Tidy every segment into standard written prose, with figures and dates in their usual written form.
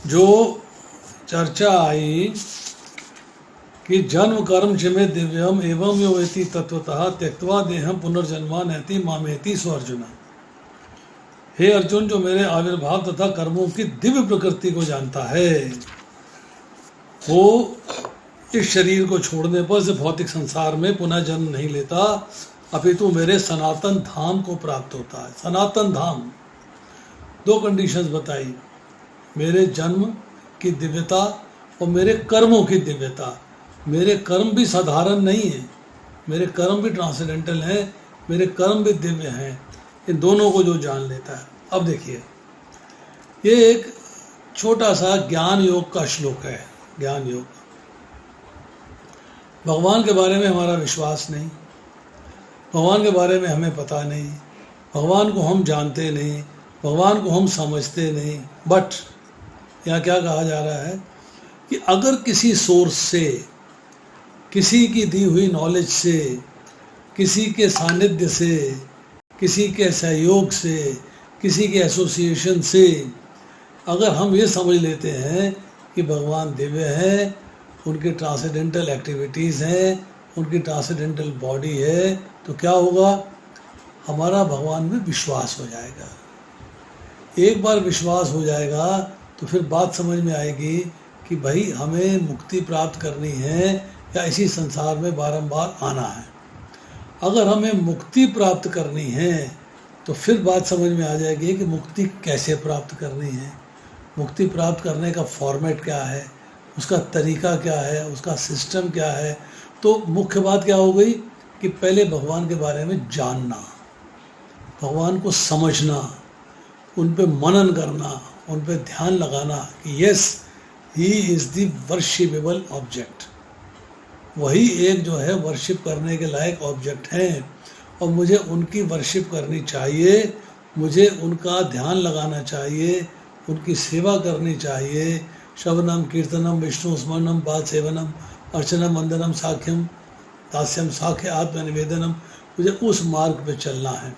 जो चर्चा आई कि जन्म कर्म चिमे दिव्यम एवं यो वेति तत्वतः त्यक्त्वा देहम पुनर्जन्मा नैति मामेति सो अर्जुन। हे अर्जुन, जो मेरे आविर्भाव तथा कर्मों की दिव्य प्रकृति को जानता है वो इस शरीर को छोड़ने पर से भौतिक संसार में पुनः जन्म नहीं लेता, अपितु मेरे सनातन धाम को प्राप्त होता है। सनातन धाम, दो कंडीशंस बताई, मेरे जन्म की दिव्यता और मेरे कर्मों की दिव्यता। मेरे कर्म भी साधारण नहीं है, मेरे कर्म भी ट्रांसेंडेंटल हैं, मेरे कर्म भी दिव्य हैं। इन दोनों को जो जान लेता है। अब देखिए, ये एक छोटा सा ज्ञान योग का श्लोक है। ज्ञान योग, भगवान के बारे में हमारा विश्वास नहीं, भगवान के बारे में हमें पता नहीं, भगवान को हम जानते नहीं, भगवान को हम समझते नहीं। बट यहाँ क्या कहा जा रहा है कि अगर किसी सोर्स से, किसी की दी हुई नॉलेज से, किसी के सानिध्य से, किसी के सहयोग से, किसी के एसोसिएशन से अगर हम ये समझ लेते हैं कि भगवान दिव्य हैं, उनकी ट्रांसेंडेंटल एक्टिविटीज़ हैं, उनकी ट्रांसेंडेंटल बॉडी है, तो क्या होगा, हमारा भगवान में विश्वास हो जाएगा। एक बार विश्वास हो जाएगा तो फिर बात समझ में आएगी कि भाई हमें मुक्ति प्राप्त करनी है या इसी संसार में बारंबार आना है। अगर हमें मुक्ति प्राप्त करनी है तो फिर बात समझ में आ जाएगी कि मुक्ति कैसे प्राप्त करनी है, मुक्ति प्राप्त करने का फॉर्मेट क्या है, उसका तरीका क्या है, उसका सिस्टम क्या है। तो मुख्य बात क्या हो गई कि पहले भगवान के बारे में जानना, भगवान को समझना, उन पे मनन करना, उन पे ध्यान लगाना कि yes he is the worshipable object. वही एक जो है वर्शिप करने के लायक ऑब्जेक्ट हैं और मुझे उनकी वर्शिप करनी चाहिए, मुझे उनका ध्यान लगाना चाहिए, उनकी सेवा करनी चाहिए। श्रवणम कीर्तनम विष्णु स्मरणम पाद सेवनम अर्चनम वंदनम साख्यम दास्यम साख्य आत्मनिवेदनम, मुझे उस मार्ग पे चलना है।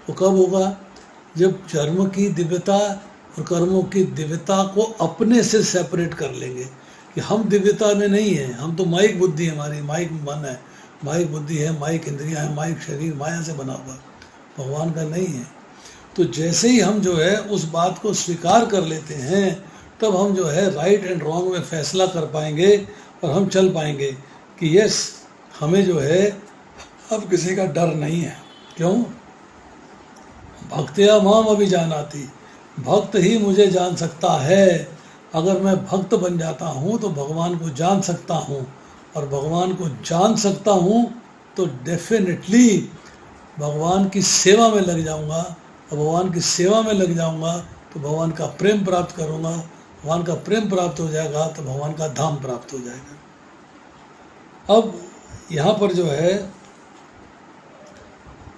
वो कब होगा, जब जन्म की दिव्यता और कर्मों की दिव्यता को अपने से सेपरेट कर लेंगे कि हम दिव्यता में नहीं हैं, हम तो माइक बुद्धि, हमारी माइक मन है, माइक बुद्धि है, माइक इंद्रियां है, माइक शरीर माया से बना हुआ, भगवान का नहीं है। तो जैसे ही हम जो है उस बात को स्वीकार कर लेते हैं तब हम जो है राइट एंड रॉन्ग में फैसला कर पाएंगे और हम चल पाएंगे कि यस हमें जो है अब किसी का डर नहीं है। क्यों, भक्त्या माम अभिजानाति, भक्त ही मुझे जान सकता है। अगर मैं भक्त बन जाता हूँ तो भगवान को जान सकता हूँ, और भगवान को जान सकता हूँ तो डेफिनेटली भगवान की सेवा में लग जाऊँगा, और भगवान की सेवा में लग जाऊँगा तो भगवान का प्रेम प्राप्त करूँगा, भगवान का प्रेम प्राप्त हो जाएगा तो भगवान का धाम प्राप्त हो जाएगा। अब यहाँ पर जो है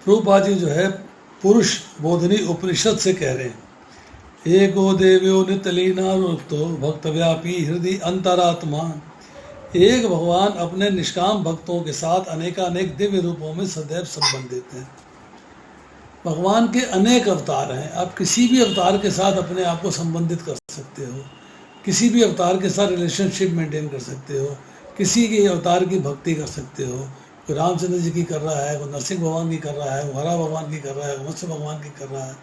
प्रभुपाद जी जो है पुरुष बोधनी उपनिषद से कह रहे हैं, एको देव्यो नित्यलीना रूपतो भक्तव्यापी हृदय अंतरात्मा। एक भगवान अपने निष्काम भक्तों के साथ अनेकानेक दिव्य रूपों में सदैव संबंधित हैं। भगवान के अनेक अवतार हैं, आप किसी भी अवतार के साथ अपने आप को संबंधित कर सकते हो, किसी भी अवतार के साथ रिलेशनशिप मेंटेन कर सकते हो, किसी के अवतार की भक्ति कर सकते हो। कोई रामचंद्र जी की कर रहा है, कोई नरसिंह भगवान की कर रहा है, कोई हरा भगवान की कर रहा है, कोई मत्स्य भगवान की कर रहा है,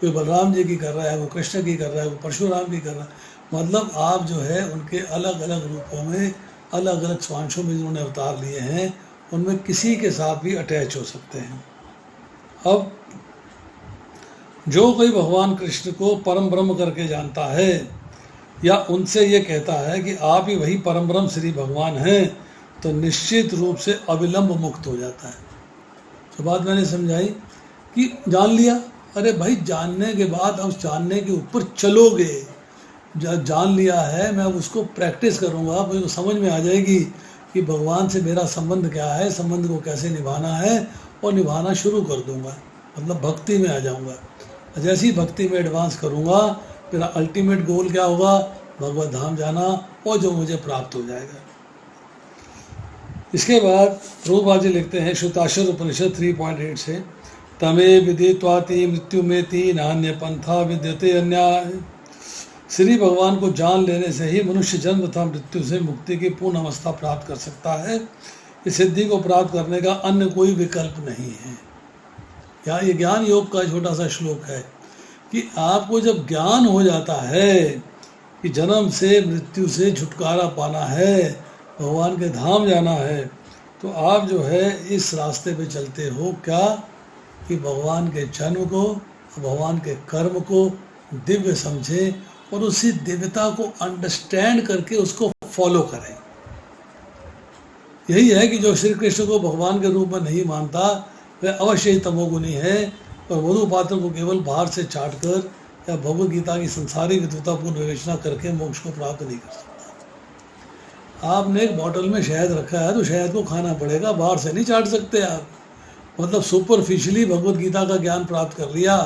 कोई बलराम जी की कर रहा है, कोई कृष्ण की कर रहा है, कोई परशुराम की कर रहा है। मतलब आप जो है उनके अलग अलग रूपों में, अलग अलग स्वांशों में जिन्होंने अवतार लिए हैं, उनमें किसी के साथ भी अटैच हो सकते हैं। अब जो कोई भगवान कृष्ण को परम ब्रह्म करके जानता है या उनसे ये कहता है कि आप ही वही परम ब्रह्म श्री भगवान हैं, तो निश्चित रूप से अविलंब मुक्त हो जाता है। तो बात मैंने समझाई कि जान लिया, अरे भाई जानने के बाद अब जानने के ऊपर चलोगे। जान लिया है, मैं उसको प्रैक्टिस करूँगा, मुझे समझ में आ जाएगी कि भगवान से मेरा संबंध क्या है, संबंध को कैसे निभाना है, और निभाना शुरू कर दूँगा, मतलब भक्ति में आ जाऊँगा। जैसी भक्ति में एडवांस करूँगा मेरा अल्टीमेट गोल क्या होगा, भगवत धाम जाना, और जो मुझे प्राप्त हो जाएगा। इसके बाद प्रभुपाद जी लिखते हैं श्रुताश्वर उपनिषद 3.8 से, तमे विदित्वाति मृत्यु मेति नान्य पंथा विद्यते अन्याय श्री भगवान को जान लेने से ही मनुष्य जन्म तथा मृत्यु से मुक्ति की पूर्ण अवस्था प्राप्त कर सकता है। इस सिद्धि को प्राप्त करने का अन्य कोई विकल्प नहीं है। यहाँ ये ज्ञान योग का छोटा सा श्लोक है कि आपको जब ज्ञान हो जाता है कि जन्म से मृत्यु से छुटकारा पाना है, भगवान के धाम जाना है, तो आप जो है इस रास्ते पे चलते हो क्या कि भगवान के जन्म को, भगवान के कर्म को दिव्य समझें और उसी दिव्यता को अंडरस्टैंड करके उसको फॉलो करें। यही है कि जो श्री कृष्ण को भगवान के रूप में नहीं मानता वह अवश्य ही तमोगुनी है और मधु पात्र को केवल बाहर से चाट कर या भगवद गीता की संसारी विद्वतापूर्ण विवेचना करके मोक्ष को प्राप्त नहीं कर सकता। आपने एक बॉटल में शहद रखा है तो शहद को खाना पड़ेगा, बाहर से नहीं चाट सकते आप। मतलब सुपरफिशियली भगवद गीता का ज्ञान प्राप्त कर लिया,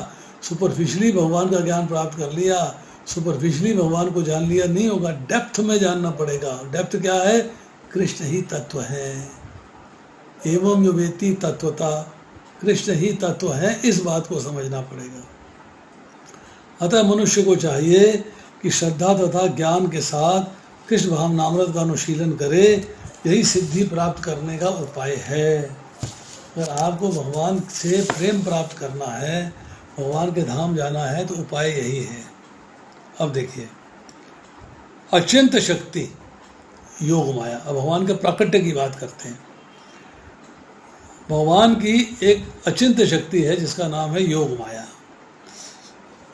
सुपरफिशियली भगवान का ज्ञान प्राप्त कर लिया, सुपरफिशियली भगवान को जान लिया नहीं होगा, डेप्थ में जानना पड़ेगा। डेप्थ क्या है? कृष्ण ही तत्व है। एवं यो वेति तत्वता, कृष्ण ही तत्व है, इस बात को समझना पड़ेगा। अतः मनुष्य को चाहिए कि श्रद्धा तथा ज्ञान के साथ कृष्ण भावनामृत का अनुशीलन करे। यही सिद्धि प्राप्त करने का उपाय है। अगर आपको भगवान से प्रेम प्राप्त करना है, भगवान के धाम जाना है, तो उपाय यही है। अब देखिए, अचिंत्य शक्ति योग माया। अब भगवान के प्राकट्य की बात करते हैं। भगवान की एक अचिंत्य शक्ति है जिसका नाम है योग माया।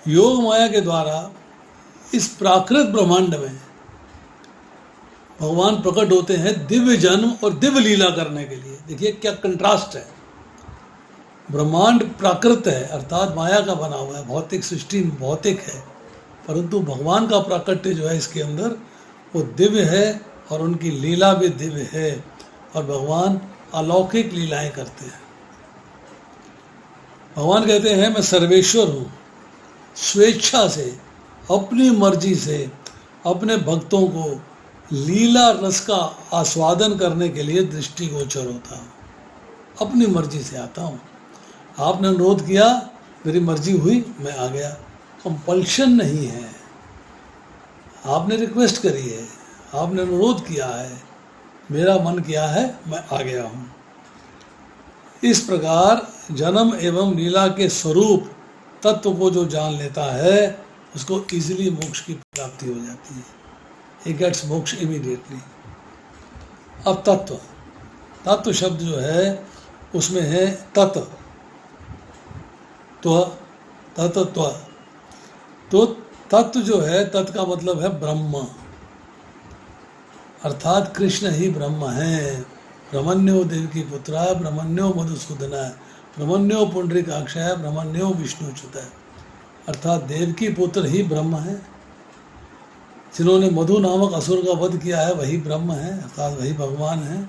योग माया के द्वारा इस प्राकृत ब्रह्मांड में भगवान प्रकट होते हैं दिव्य जन्म और दिव्य लीला करने के लिए। देखिए क्या कंट्रास्ट है। ब्रह्मांड प्राकृत है अर्थात माया का बना हुआ है, भौतिक सृष्टि भौतिक है, परंतु भगवान का प्राकट्य जो है इसके अंदर वो दिव्य है और उनकी लीला भी दिव्य है और भगवान अलौकिक लीलाएं करते हैं। भगवान कहते हैं मैं सर्वेश्वर हूँ, स्वेच्छा से अपनी मर्जी से अपने भक्तों को लीला रस का आस्वादन करने के लिए दृष्टिगोचर होता हूँ, अपनी मर्जी से आता हूँ। आपने अनुरोध किया, मेरी मर्जी हुई, मैं आ गया। कंपल्शन नहीं है, आपने रिक्वेस्ट करी है, आपने अनुरोध किया है, मेरा मन किया है, मैं आ गया हूँ। इस प्रकार जन्म एवं लीला के स्वरूप तत्व को जो जान लेता है उसको इजीली मोक्ष की प्राप्ति हो जाती है। ही गेट्स मोक्ष इमीडिएटली। अब तत्व, तत्व शब्द जो है उसमें है तत्, तत्व। तो तत्व जो है, तत् का मतलब है ब्रह्म, अर्थात कृष्ण ही ब्रह्म है। ब्रह्मण्यो देवकी पुत्रा, ब्रह्मण्यो मधुसूदन, ब्रह्मण्यो पुंडरीकाक्ष, ब्रह्मण्यो विष्णुच्युत, अर्थात देवकी पुत्र ही ब्रह्म है। जिन्होंने मधु नामक असुर का वध किया है वही ब्रह्म है, अर्थात वही भगवान है।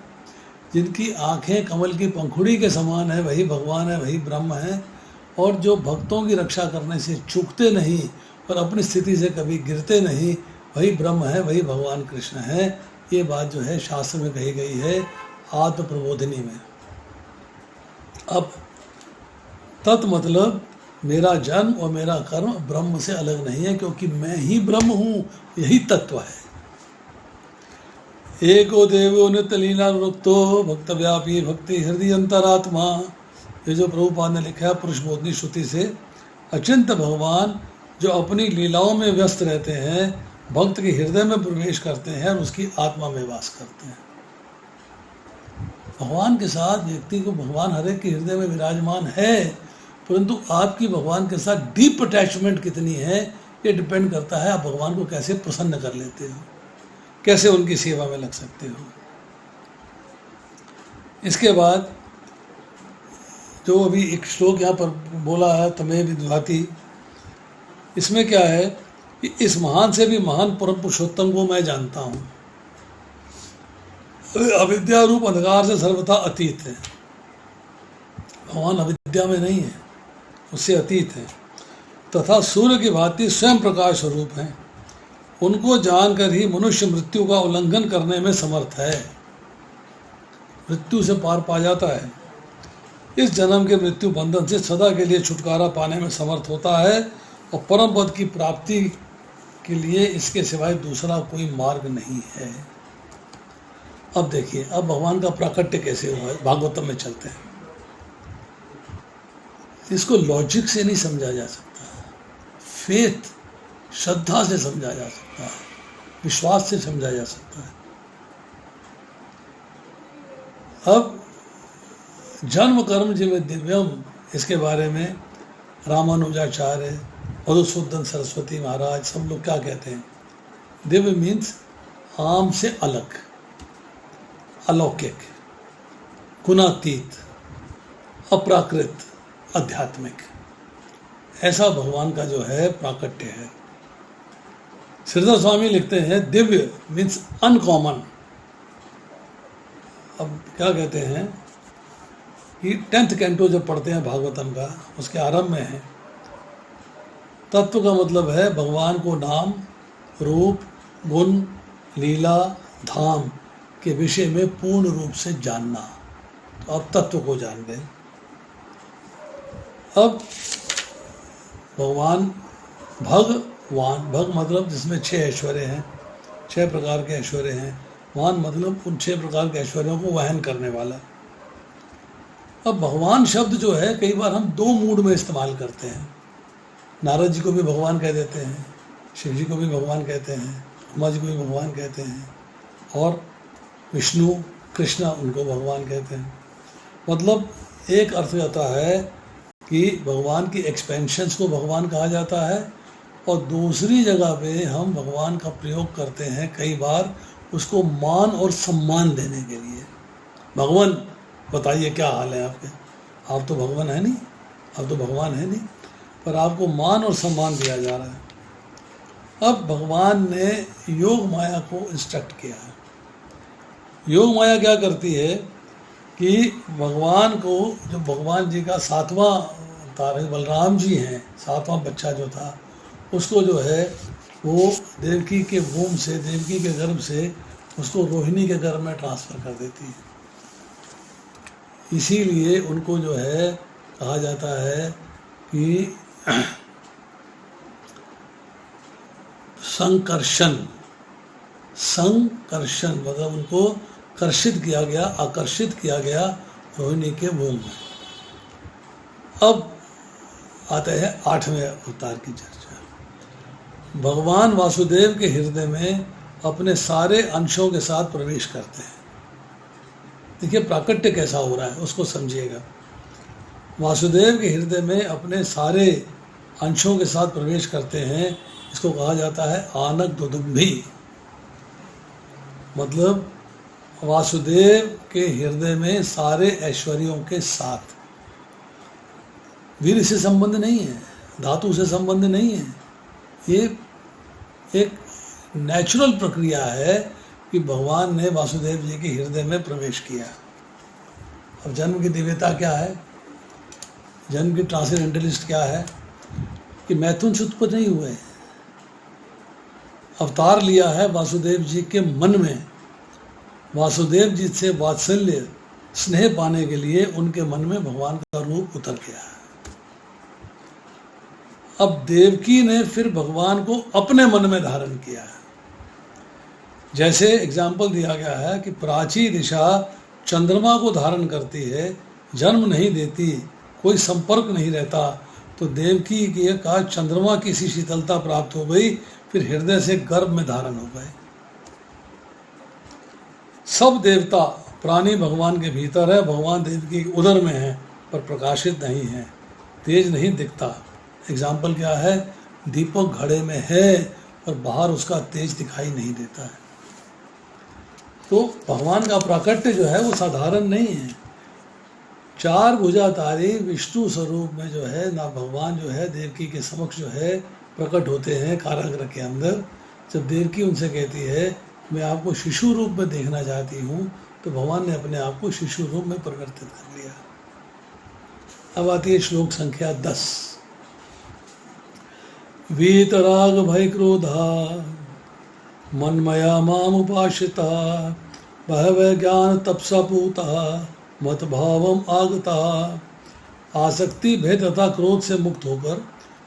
जिनकी आंखें कमल की पंखुड़ी के समान है वही भगवान है, वही ब्रह्म है। और जो भक्तों की रक्षा करने से चूकते नहीं और अपनी स्थिति से कभी गिरते नहीं, वही ब्रह्म है, वही भगवान कृष्ण है। ये बात जो है शास्त्र में कही गई है आत्म प्रबोधिनी में। अब तत् मतलब मेरा जन्म और मेरा कर्म ब्रह्म से अलग नहीं है, क्योंकि मैं ही ब्रह्म हूँ, यही तत्व है। एको देवो नित्य लीला वृत्तो भक्त व्यापी भक्ति हृदय अंतरात्मा। ये जो प्रभुपाद ने लिखा है पुरुष बोधनी श्रुति से, अचिंत भगवान जो अपनी लीलाओं में व्यस्त रहते हैं, भक्त के हृदय में प्रवेश करते हैं और उसकी आत्मा में वास करते हैं। भगवान के साथ व्यक्ति को, भगवान हर एक के हृदय में विराजमान है, परंतु आपकी भगवान के साथ डीप अटैचमेंट कितनी है ये डिपेंड करता है आप भगवान को कैसे प्रसन्न कर लेते हो, कैसे उनकी सेवा में लग सकते हो। इसके बाद जो अभी एक श्लोक यहाँ पर बोला है तमेव विद्वाति, इसमें क्या है कि इस महान से भी महान परम पुरुषोत्तम को मैं जानता हूँ। अविद्या रूप अंधकार से सर्वथा अतीत है। भगवान अविद्या में नहीं है, उससे अतीत है, तथा सूर्य की भांति स्वयं प्रकाश स्वरूप हैं। उनको जानकर ही मनुष्य मृत्यु का उल्लंघन करने में समर्थ है, मृत्यु से पार पा जाता है। इस जन्म के मृत्यु बंधन से सदा के लिए छुटकारा पाने में समर्थ होता है और परम पद की प्राप्ति के लिए इसके सिवाय दूसरा कोई मार्ग नहीं है। अब देखिए, अब भगवान का प्राकट्य कैसे हुआ है, भागवतम में चलते हैं। इसको लॉजिक से नहीं समझा जा सकता, फेथ, श्रद्धा से समझा जा सकता है, विश्वास से समझा जा सकता है। अब जन्म कर्म जिमें दिव्यम, इसके बारे में रामानुजाचार्य, मधुसूदन सरस्वती महाराज, सब लोग क्या कहते हैं? दिव्य मीन्स आम से अलग, अलौकिक, गुणातीत, अप्राकृत, आध्यात्मिक, ऐसा भगवान का जो है प्राकट्य है। श्रीधर स्वामी लिखते हैं दिव्य मीन्स अनकॉमन। अब क्या कहते हैं कि 10th कैंटो जब पढ़ते हैं भागवतम का, उसके आरंभ में है, तत्व का मतलब है भगवान को नाम, रूप, गुण, लीला, धाम के विषय में पूर्ण रूप से जानना। तो आप तत्व को जान गए। अब भगवान भगवान, भग मतलब जिसमें 6 ऐश्वर्य हैं, 6 प्रकार के ऐश्वर्य हैं, वान मतलब उन 6 प्रकार के ऐश्वर्यों को वहन करने वाला। अब भगवान शब्द जो है कई बार हम 2 मूड में इस्तेमाल करते हैं। नारद जी को भी भगवान कह देते हैं, शिव जी को भी भगवान कहते हैं, उमा जी को भी भगवान कहते हैं, और विष्णु कृष्णा उनको भगवान कहते हैं। मतलब एक अर्थ होता है कि भगवान की एक्सपेंशंस को भगवान कहा जाता है, और दूसरी जगह पे हम भगवान का प्रयोग करते हैं कई बार उसको मान और सम्मान देने के लिए। भगवान बताइए क्या हाल है आपके, आप तो भगवान है नहीं, आप तो भगवान है नहीं, पर आपको मान और सम्मान दिया जा रहा है। अब भगवान ने योग माया को इंस्ट्रक्ट किया है। योग माया क्या करती है कि भगवान को, जो भगवान जी का 7वां अवतार है, बलराम जी हैं, 7वां बच्चा जो था, उसको जो है वो देवकी के वोम से, देवकी के गर्भ से उसको रोहिणी के गर्भ में ट्रांसफ़र कर देती है। इसीलिए उनको जो है कहा जाता है कि संकर्षण, संकर्षण मतलब उनको कर्षित किया गया, आकर्षित किया गया रोहिणी के वोम में। अब आते हैं 8वें अवतार की चर्चा। भगवान वासुदेव के हृदय में अपने सारे अंशों के साथ प्रवेश करते हैं। देखिए प्राकट्य कैसा हो रहा है उसको समझिएगा। वासुदेव के हृदय में अपने सारे अंशों के साथ प्रवेश करते हैं, इसको कहा जाता है आनक दुदुम्भी। मतलब वासुदेव के हृदय में सारे ऐश्वर्यों के साथ। वीर से संबंध नहीं है, धातु से संबंध नहीं है, ये एक नेचुरल प्रक्रिया है कि भगवान ने वासुदेव जी के हृदय में प्रवेश किया। अब जन्म की दिव्यता क्या है, जन्म की ट्रांसेंडेंटलिस्ट क्या है कि मैथुन से उत्पन्न नहीं हुए, अवतार लिया है वासुदेव जी के मन में। वासुदेव जी से वात्सल्य स्नेह पाने के लिए उनके मन में भगवान का रूप उतर गया है। अब देवकी ने फिर भगवान को अपने मन में धारण किया है। जैसे एग्जाम्पल दिया गया है कि प्राची दिशा चंद्रमा को धारण करती है, जन्म नहीं देती, कोई संपर्क नहीं रहता, तो देवकी के का चंद्रमा की सी शीतलता प्राप्त हो गई, फिर हृदय से गर्भ में धारण हो गए। सब देवता प्राणी भगवान के भीतर है, भगवान देवकी उदर में है पर प्रकाशित नहीं है, तेज नहीं दिखता। एग्जाम्पल क्या है, दीपक घड़े में है पर बाहर उसका तेज दिखाई नहीं देता है। तो भगवान का प्राकट्य जो है वो साधारण नहीं है। 4 भुजाधारी विष्णु स्वरूप में जो है ना, भगवान जो है देवकी के समक्ष जो है प्रकट होते हैं कारागृह के अंदर। जब देवकी उनसे कहती है मैं आपको शिशु रूप में देखना चाहती हूँ, तो भगवान ने अपने आप को शिशु रूप में परिवर्तित कर लिया। अब आती है श्लोक संख्या 10। वीतराग भय क्रोधा मनमया माम उपाश्रिता बहवै ज्ञान तपसा पूता मत भावम आगता। आसक्ति भय तथा क्रोध से मुक्त होकर,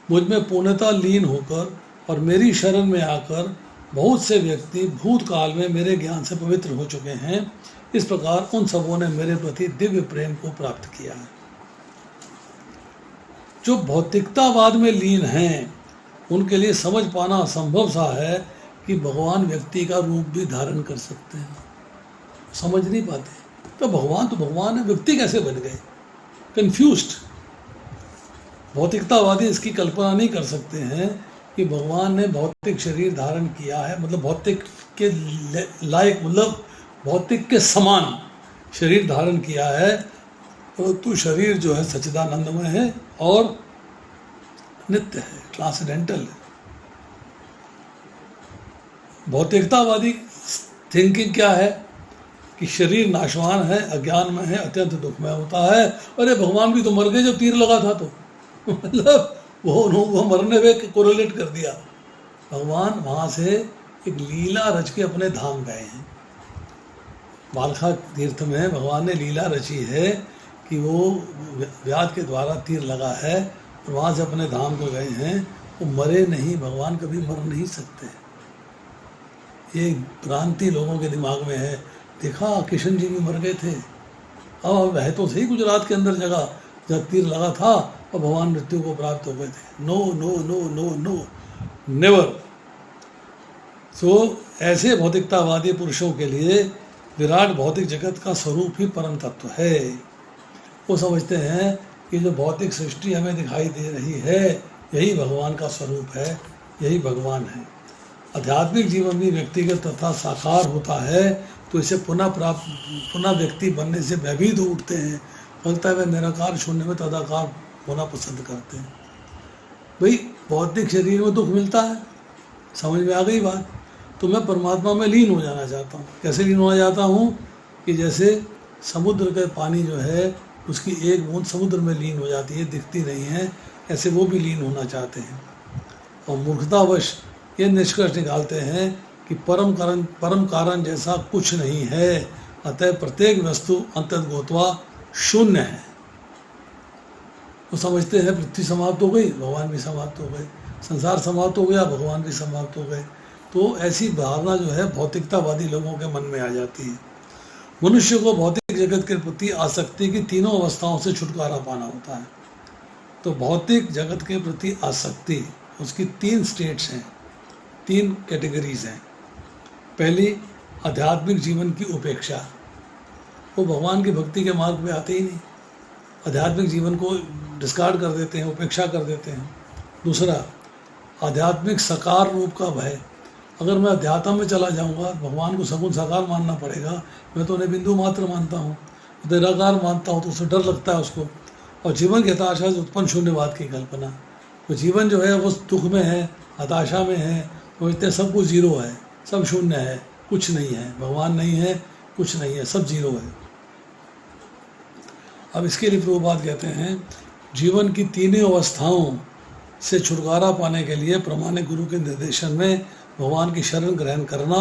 मुझ में पूर्णता लीन होकर और मेरी शरण में आकर बहुत से व्यक्ति भूतकाल में मेरे ज्ञान से पवित्र हो चुके हैं। इस प्रकार उन सबों ने मेरे प्रति दिव्य प्रेम को प्राप्त किया है। जो भौतिकतावाद में लीन हैं उनके लिए समझ पाना असंभव सा है कि भगवान व्यक्ति का रूप भी धारण कर सकते हैं। समझ नहीं पाते, तो भगवान है, व्यक्ति कैसे बन गए? कंफ्यूज्ड। भौतिकतावादी इसकी कल्पना नहीं कर सकते हैं कि भगवान ने भौतिक शरीर धारण किया है, मतलब भौतिक के लायक, मतलब भौतिक के समान शरीर धारण किया है, परंतु शरीर जो है सच्चिदानंदमय है और नित्य है, ट्रांसेंडेंटल है। भौतिकतावादी थिंकिंग क्या है कि शरीर नाशवान है, अज्ञान में है, अत्यंत दुखमय होता है। अरे भगवान भी तो मर गए जब तीर लगा था, तो मतलब वो मरने में कोरिलेट कर दिया। भगवान वहाँ से एक लीला रच के अपने धाम गए हैं। बालखा तीर्थ में भगवान ने लीला रची है कि वो व्याध के द्वारा तीर लगा है और वहाँ से अपने धाम को गए हैं। वो मरे नहीं, भगवान कभी मर नहीं सकते। ये भ्रांति लोगों के दिमाग में है। देखा किशन जी भी मर गए थे, अब वह तो सही गुजरात के अंदर जगह जब तीर लगा था और भगवान मृत्यु को प्राप्त हो गए थे। No no no no no, never. तो ऐसे भौतिकतावादी पुरुषों के लिए विराट भौतिक जगत का स्वरूप ही परम तत्व है। वो समझते हैं कि जो भौतिक सृष्टि हमें दिखाई दे रही है यही भगवान का स्वरूप है, यही भगवान है। आध्यात्मिक जीवन भी व्यक्तिगत तथा साकार होता है, तो इसे पुनः व्यक्ति बनने से भयभीत हो उठते हैं। लगता है वे निराकार शून्य में तदाकार होना पसंद करते हैं। भाई भौतिक शरीर में दुख मिलता है, समझ में आ गई बात। तो मैं परमात्मा में लीन हो जाना चाहता हूँ। कैसे लीन होना चाहता हूँ कि जैसे समुद्र का पानी जो है उसकी एक बूंद समुद्र में लीन हो जाती है, दिखती नहीं है, ऐसे वो भी लीन होना चाहते हैं। और मूर्खतावश ये निष्कर्ष निकालते हैं कि परम कारण जैसा कुछ नहीं है, अतः प्रत्येक वस्तु अंतर्गोत्वा शून्य है। वो समझते हैं पृथ्वी समाप्त हो गई, भगवान भी समाप्त हो गए, संसार समाप्त हो गया, भगवान भी समाप्त हो गए। तो ऐसी भावना जो है भौतिकतावादी लोगों के मन में आ जाती है। मनुष्य को भौतिक जगत के प्रति आसक्ति की तीनों अवस्थाओं से छुटकारा पाना होता है। तो भौतिक जगत के प्रति आसक्ति, उसकी 3 स्टेट्स हैं, 3 कैटेगरीज हैं। पहली, आध्यात्मिक जीवन की उपेक्षा। वो भगवान की भक्ति के मार्ग में आते ही नहीं, आध्यात्मिक जीवन को डिस्कार्ड कर देते हैं, उपेक्षा कर देते हैं। दूसरा, आध्यात्मिक साकार रूप का भय। अगर मैं अध्यात्म में चला जाऊंगा, भगवान को सगुण साकार मानना पड़ेगा। मैं तो उन्हें बिंदु मात्र मानता हूँ, निराकार मानता हूँ, तो उससे डर लगता है उसको। और जीवन की हताशा से उत्पन्न शून्यवाद की कल्पना। वो जीवन जो है वो दुख में है, हताशा में है, वो इतने सब कुछ जीरो है, सब शून्य है, कुछ नहीं है, भगवान नहीं है, कुछ नहीं है, सब जीरो है। अब इसके लिए प्रभुपाद कहते हैं, जीवन की तीनों अवस्थाओं से छुटकारा पाने के लिए प्रामाणिक गुरु के निर्देशन में भगवान की शरण ग्रहण करना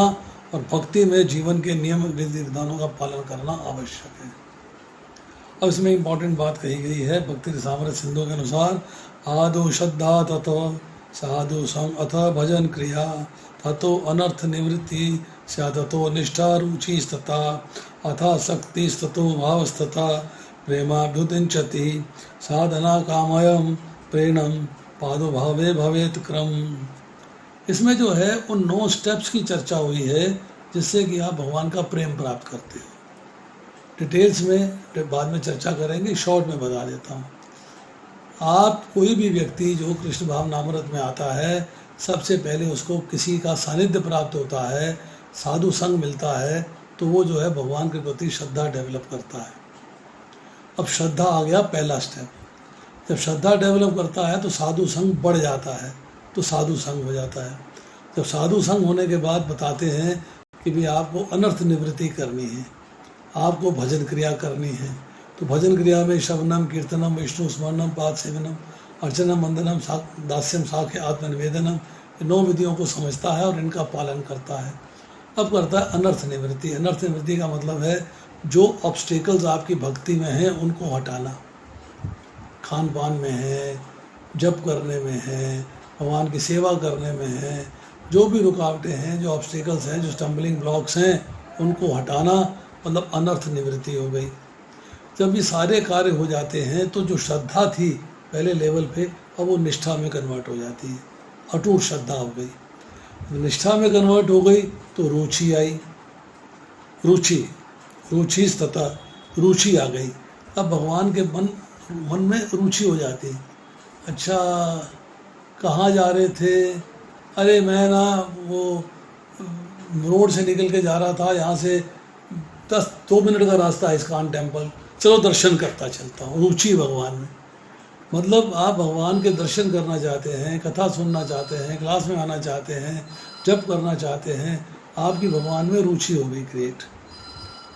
और भक्ति में जीवन के नियम विधि विधानों का पालन करना आवश्यक है। अब इसमें इम्पॉर्टेंट बात कही गई है भक्ति रसामृत सिंधु के अनुसार, आदो श्रद्धा ततो साधु संग अथ भजन क्रिया ततो अनर्थ निवृत्ति स्यादतो निष्ठा रुचि तथा अथा शक्ति ततो भावस्तथा प्रेमाभ्युदिंचति साधना कामयम प्रेणम पादो भावे भवेत क्रम। इसमें जो है उन 9 स्टेप्स की चर्चा हुई है जिससे कि आप भगवान का प्रेम प्राप्त करते हो। डिटेल्स में बाद में चर्चा करेंगे, शॉर्ट में बता देता हूँ। आप कोई भी व्यक्ति जो कृष्ण भाव नामृत में आता है, सबसे पहले उसको किसी का सानिध्य प्राप्त होता है, साधु संग मिलता है, तो वो जो है भगवान के प्रति श्रद्धा डेवलप करता है। अब श्रद्धा आ गया पहला स्टेप। जब श्रद्धा डेवलप करता है तो साधु संग बढ़ जाता है, तो साधु संग हो जाता है। जब साधु संग होने के बाद बताते हैं कि भी आपको अनर्थ निवृत्ति करनी है, आपको भजन क्रिया करनी है। तो भजन क्रिया में श्रवणम कीर्तनम विष्णु स्मरणम पाद सेवनम अर्चनम वंदनम दास्यम साख्य आत्मनिवेदनम, ये 9 विधियों को समझता है और इनका पालन करता है। अब करता है अनर्थ निवृत्ति। अनर्थ निवृत्ति का मतलब है जो ऑब्स्टेकल्स आपकी भक्ति में हैं उनको हटाना। खान पान में है, जप करने में है, भगवान की सेवा करने में है, जो भी रुकावटें हैं, जो ऑब्स्टिकल्स हैं, जो स्टम्बलिंग ब्लॉक्स हैं, उनको हटाना मतलब अनर्थ निवृत्ति हो गई। जब ये सारे कार्य हो जाते हैं तो जो श्रद्धा थी पहले लेवल पे, अब वो निष्ठा में कन्वर्ट हो जाती है, अटूट श्रद्धा हो गई। निष्ठा में कन्वर्ट हो गई तो रुचि आई, रुचि तथा रुचि आ गई। अब भगवान के मन में रुचि हो जाती। अच्छा, कहाँ जा रहे थे? अरे मैं ना वो रोड से निकल के जा रहा था, यहाँ से 2 मिनट का रास्ता है इस्कॉन टेम्पल, चलो दर्शन करता चलता हूँ। रुचि भगवान में, मतलब आप भगवान के दर्शन करना चाहते हैं, कथा सुनना चाहते हैं, क्लास में आना चाहते हैं, जप करना चाहते हैं, आपकी भगवान में रुचि हो गई क्रिएट।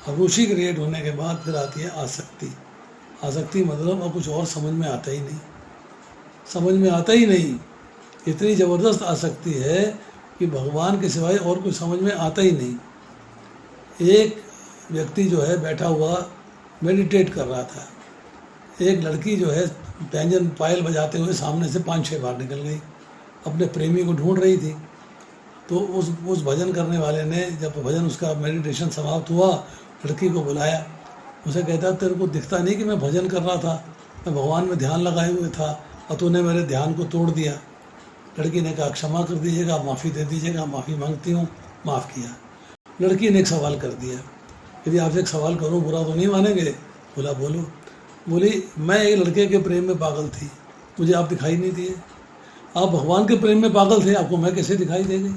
अब रुचि क्रिएट होने के बाद फिर आती है आसक्ति। आसक्ति मतलब अब कुछ और समझ में आता ही नहीं, समझ में आता ही नहीं। इतनी ज़बरदस्त आसक्ति है कि भगवान के सिवाय और कुछ समझ में आता ही नहीं। एक व्यक्ति जो है बैठा हुआ मेडिटेट कर रहा था, एक लड़की जो है व्यंजन पायल बजाते हुए सामने से 5-6 बार निकल गई, अपने प्रेमी को ढूंढ रही थी। तो उस भजन करने वाले ने, जब भजन उसका मेडिटेशन समाप्त हुआ, लड़की को बुलाया। उसे कहता, तेरे को दिखता नहीं कि मैं भजन कर रहा था, मैं भगवान में ध्यान लगाए हुए था और तूने मेरे ध्यान को तोड़ दिया। लड़की ने कहा, क्षमा कर दीजिएगा, माफ़ी दे दीजिएगा, माफ़ी मांगती हूँ। माफ़ किया। लड़की ने एक सवाल कर दिया, यदि आपसे एक सवाल करूँ बुरा तो नहीं मानेंगे? बोला, बोलो। बोली, मैं एक लड़के के प्रेम में पागल थी, मुझे आप दिखाई नहीं दिए। आप भगवान के प्रेम में पागल थे, आपको मैं कैसे दिखाई दे गई?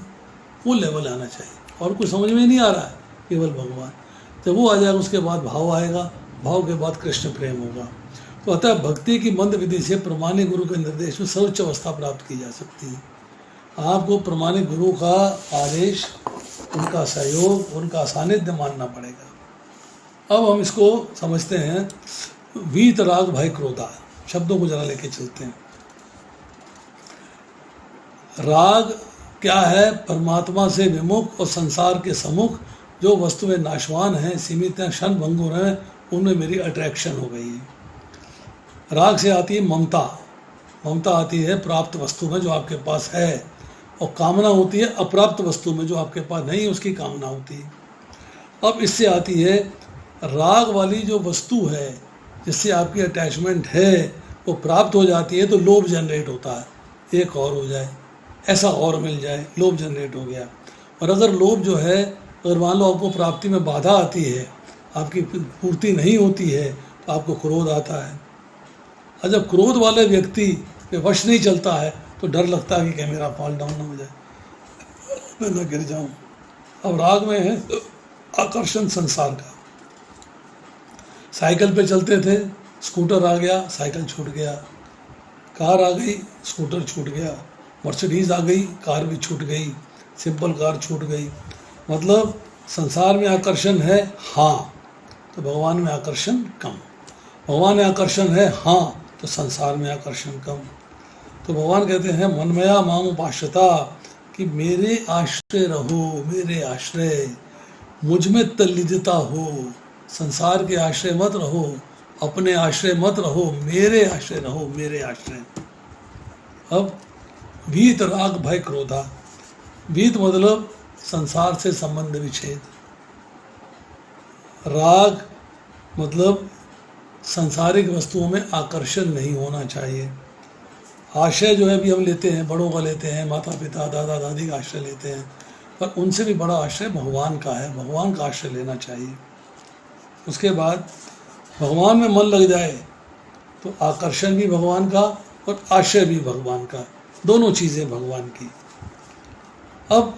वो लेवल आना चाहिए, और कुछ समझ में नहीं आ रहा है, केवल भगवान। जब वो आ जाएगा उसके बाद भाव आएगा, भाव के बाद कृष्ण प्रेम होगा। तो अतः भक्ति की मंद विधि से प्रमाणिक गुरु के निर्देश में सर्वोच्च अवस्था प्राप्त की जा सकती है। आपको प्रमाणिक गुरु का आदेश, उनका सहयोग, उनका सानिध्य मानना पड़ेगा। अब हम इसको समझते हैं, वीत राग भय क्रोधा, शब्दों को जरा लेके चलते हैं। राग क्या है? परमात्मा से विमुख और संसार के सम्मुख जो वस्तुएं नाशवान हैं, सीमित हैं, क्षण भंगुर हैं, उनमें मेरी अट्रैक्शन हो गई है। राग से आती है ममता, ममता आती है प्राप्त वस्तु में जो आपके पास है, और कामना होती है अप्राप्त वस्तु में जो आपके पास नहीं, उसकी कामना होती है। अब इससे आती है राग वाली जो वस्तु है जिससे आपकी अटैचमेंट है, वो प्राप्त हो जाती है तो लोभ जनरेट होता है, एक और हो जाए, ऐसा और मिल जाए, लोभ जनरेट हो गया। और अगर लोभ जो है, अगर मान लो आपको प्राप्ति में बाधा आती है, आपकी पूर्ति नहीं होती है, तो आपको क्रोध आता है। और जब क्रोध वाले व्यक्ति पे वश नहीं चलता है तो डर लगता है कि क्या मेरा फॉल डाउन ना हो जाए, मैं ना गिर जाऊं। अब राग में है आकर्षण संसार का। साइकिल पे चलते थे, स्कूटर आ गया, साइकिल छूट गया, कार आ गई, स्कूटर छूट गया, मर्सिडीज आ गई, कार भी छूट गई, सिंपल कार छूट गई। मतलब संसार में आकर्षण है, हाँ, तो भगवान में आकर्षण कम। भगवान में आकर्षण है, हाँ, तो संसार में आकर्षण कम। तो भगवान कहते हैं, मनमया माम उपाश्रता, कि मेरे आश्रय रहो, मेरे आश्रय, मुझ में तल्लीनता हो, संसार के आश्रय मत रहो, अपने आश्रय मत रहो, मेरे आश्रय रहो, मेरे आश्रय। अब वीत राग भय क्रोधा, वीत मतलब संसार से संबंध विच्छेद, राग मतलब सांसारिक वस्तुओं में आकर्षण नहीं होना चाहिए। आश्रय जो है भी हम लेते हैं, बड़ों का लेते हैं, माता पिता दादा दादी का आश्रय लेते हैं, पर उनसे भी बड़ा आश्रय भगवान का है, भगवान का आश्रय लेना चाहिए। उसके बाद भगवान में मन लग जाए तो आकर्षण भी भगवान का और आश्रय भी भगवान का, दोनों चीज़ें भगवान की। अब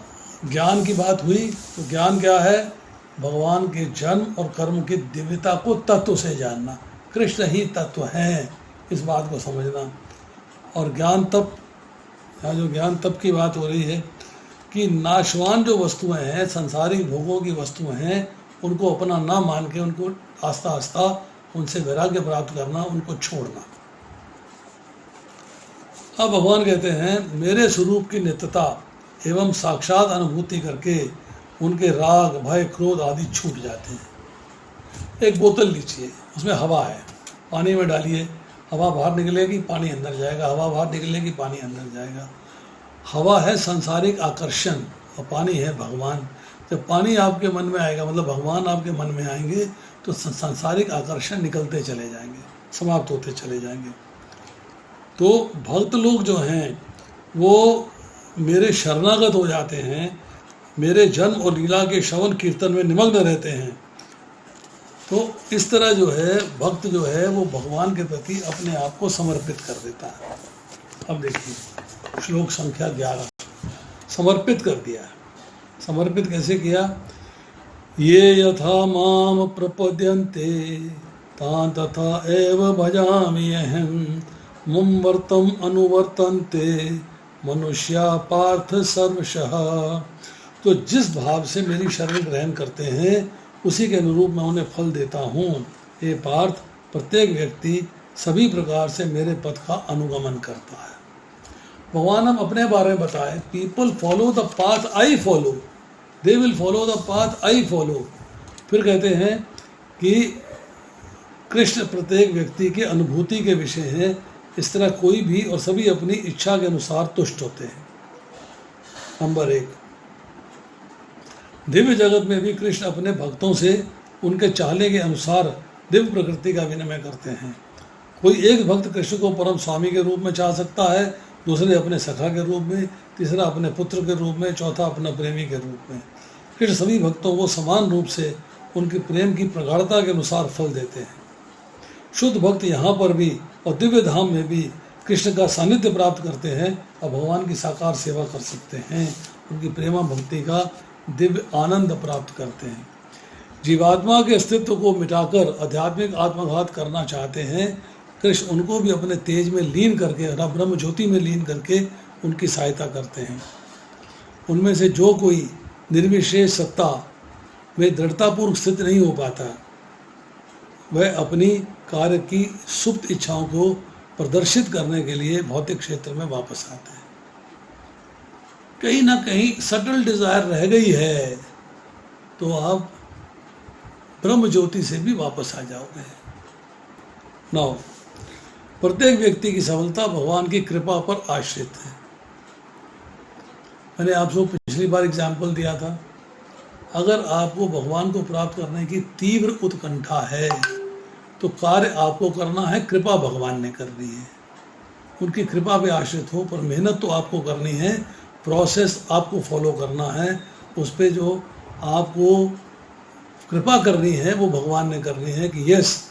ज्ञान की बात हुई तो ज्ञान क्या है? भगवान के जन्म और कर्म की दिव्यता को तत्व से जानना, कृष्ण ही तत्व हैं, इस बात को समझना। और ज्ञान तप, यहाँ जो ज्ञान तप की बात हो रही है कि नाशवान जो वस्तुएं हैं, संसारिक भोगों की वस्तुएं हैं, उनको अपना ना मान के उनको आस्ता आस्ता उनसे वैराग्य प्राप्त करना, उनको छोड़ना। अब भगवान कहते हैं, मेरे स्वरूप की नित्यता एवं साक्षात अनुभूति करके उनके राग भय क्रोध आदि छूट जाते हैं। एक बोतल लीजिए, उसमें हवा है, पानी में डालिए, हवा बाहर निकलेगी, पानी अंदर जाएगा, हवा बाहर निकलेगी, पानी अंदर जाएगा। हवा है सांसारिक आकर्षण और पानी है भगवान। जब पानी आपके मन में आएगा, मतलब भगवान आपके मन में आएंगे, तो सांसारिक आकर्षण निकलते चले जाएंगे, समाप्त होते चले जाएंगे। तो भक्त लोग जो हैं वो मेरे शरणागत हो जाते हैं, मेरे जन्म और लीला के श्रवण कीर्तन में निमग्न रहते हैं। तो इस तरह जो है भक्त जो है वो भगवान के प्रति अपने आप को समर्पित कर देता है। अब देखिए श्लोक संख्या 11, समर्पित कर दिया। समर्पित कैसे किया? ये यथा माम प्रपद्यन्ते तां तथा एव भजामि अहम् मम वर्तम अनुवर्तन्ते मनुष्या पार्थ सर्वशः। तो जिस भाव से मेरी शरण ग्रहण करते हैं उसी के अनुरूप मैं उन्हें फल देता हूँ। हे पार्थ, प्रत्येक व्यक्ति सभी प्रकार से मेरे पथ का अनुगमन करता है। भगवान हम अपने बारे में बताएं, people follow the path I follow, they will follow the path I follow. फिर कहते हैं कि कृष्ण प्रत्येक व्यक्ति की अनुभूति के विषय हैं, इस तरह कोई भी और सभी अपनी इच्छा के अनुसार तुष्ट होते हैं। नंबर 1, दिव्य जगत में भी कृष्ण अपने भक्तों से उनके चाहने के अनुसार दिव्य प्रकृति का विनिमय करते हैं। कोई एक भक्त कृष्ण को परम स्वामी के रूप में चाह सकता है, दूसरे अपने सखा के रूप में, तीसरा अपने पुत्र के रूप में, चौथा अपना प्रेमी के रूप में। कृष्ण सभी भक्तों को समान रूप से उनके प्रेम की प्रगाढ़ता के अनुसार फल देते हैं। शुद्ध भक्त यहाँ पर भी और दिव्य धाम में भी कृष्ण का सानिध्य प्राप्त करते हैं और भगवान की साकार सेवा कर सकते हैं, उनकी प्रेमा भक्ति का दिव्य आनंद प्राप्त करते हैं। जीवात्मा के अस्तित्व को मिटाकर आध्यात्मिक आत्मघात करना चाहते हैं, कृष्ण उनको भी अपने तेज में लीन करके, ब्रह्म ज्योति में लीन करके उनकी सहायता करते हैं। उनमें से जो कोई निर्विशेष सत्ता में दृढ़तापूर्वक स्थित नहीं हो पाता, वह अपनी कार्य की सुप्त इच्छाओं को प्रदर्शित करने के लिए भौतिक क्षेत्र में वापस आते हैं। कहीं ना कहीं सटल डिजायर रह गई है तो आप ब्रह्म ज्योति से भी वापस आ जाओगे। नौ, प्रत्येक व्यक्ति की सफलता भगवान की कृपा पर आश्रित है। मैंने आपको पिछली बार एग्जाम्पल दिया था, अगर आपको भगवान को प्राप्त करने की तीव्र उत्कंठा है तो कार्य आपको करना है, कृपा भगवान ने करनी है, उनकी कृपा पे आश्रित हो, पर मेहनत तो आपको करनी है, प्रोसेस आपको फॉलो करना है, उस पर जो आपको कृपा करनी है वो भगवान ने करनी है कि यस,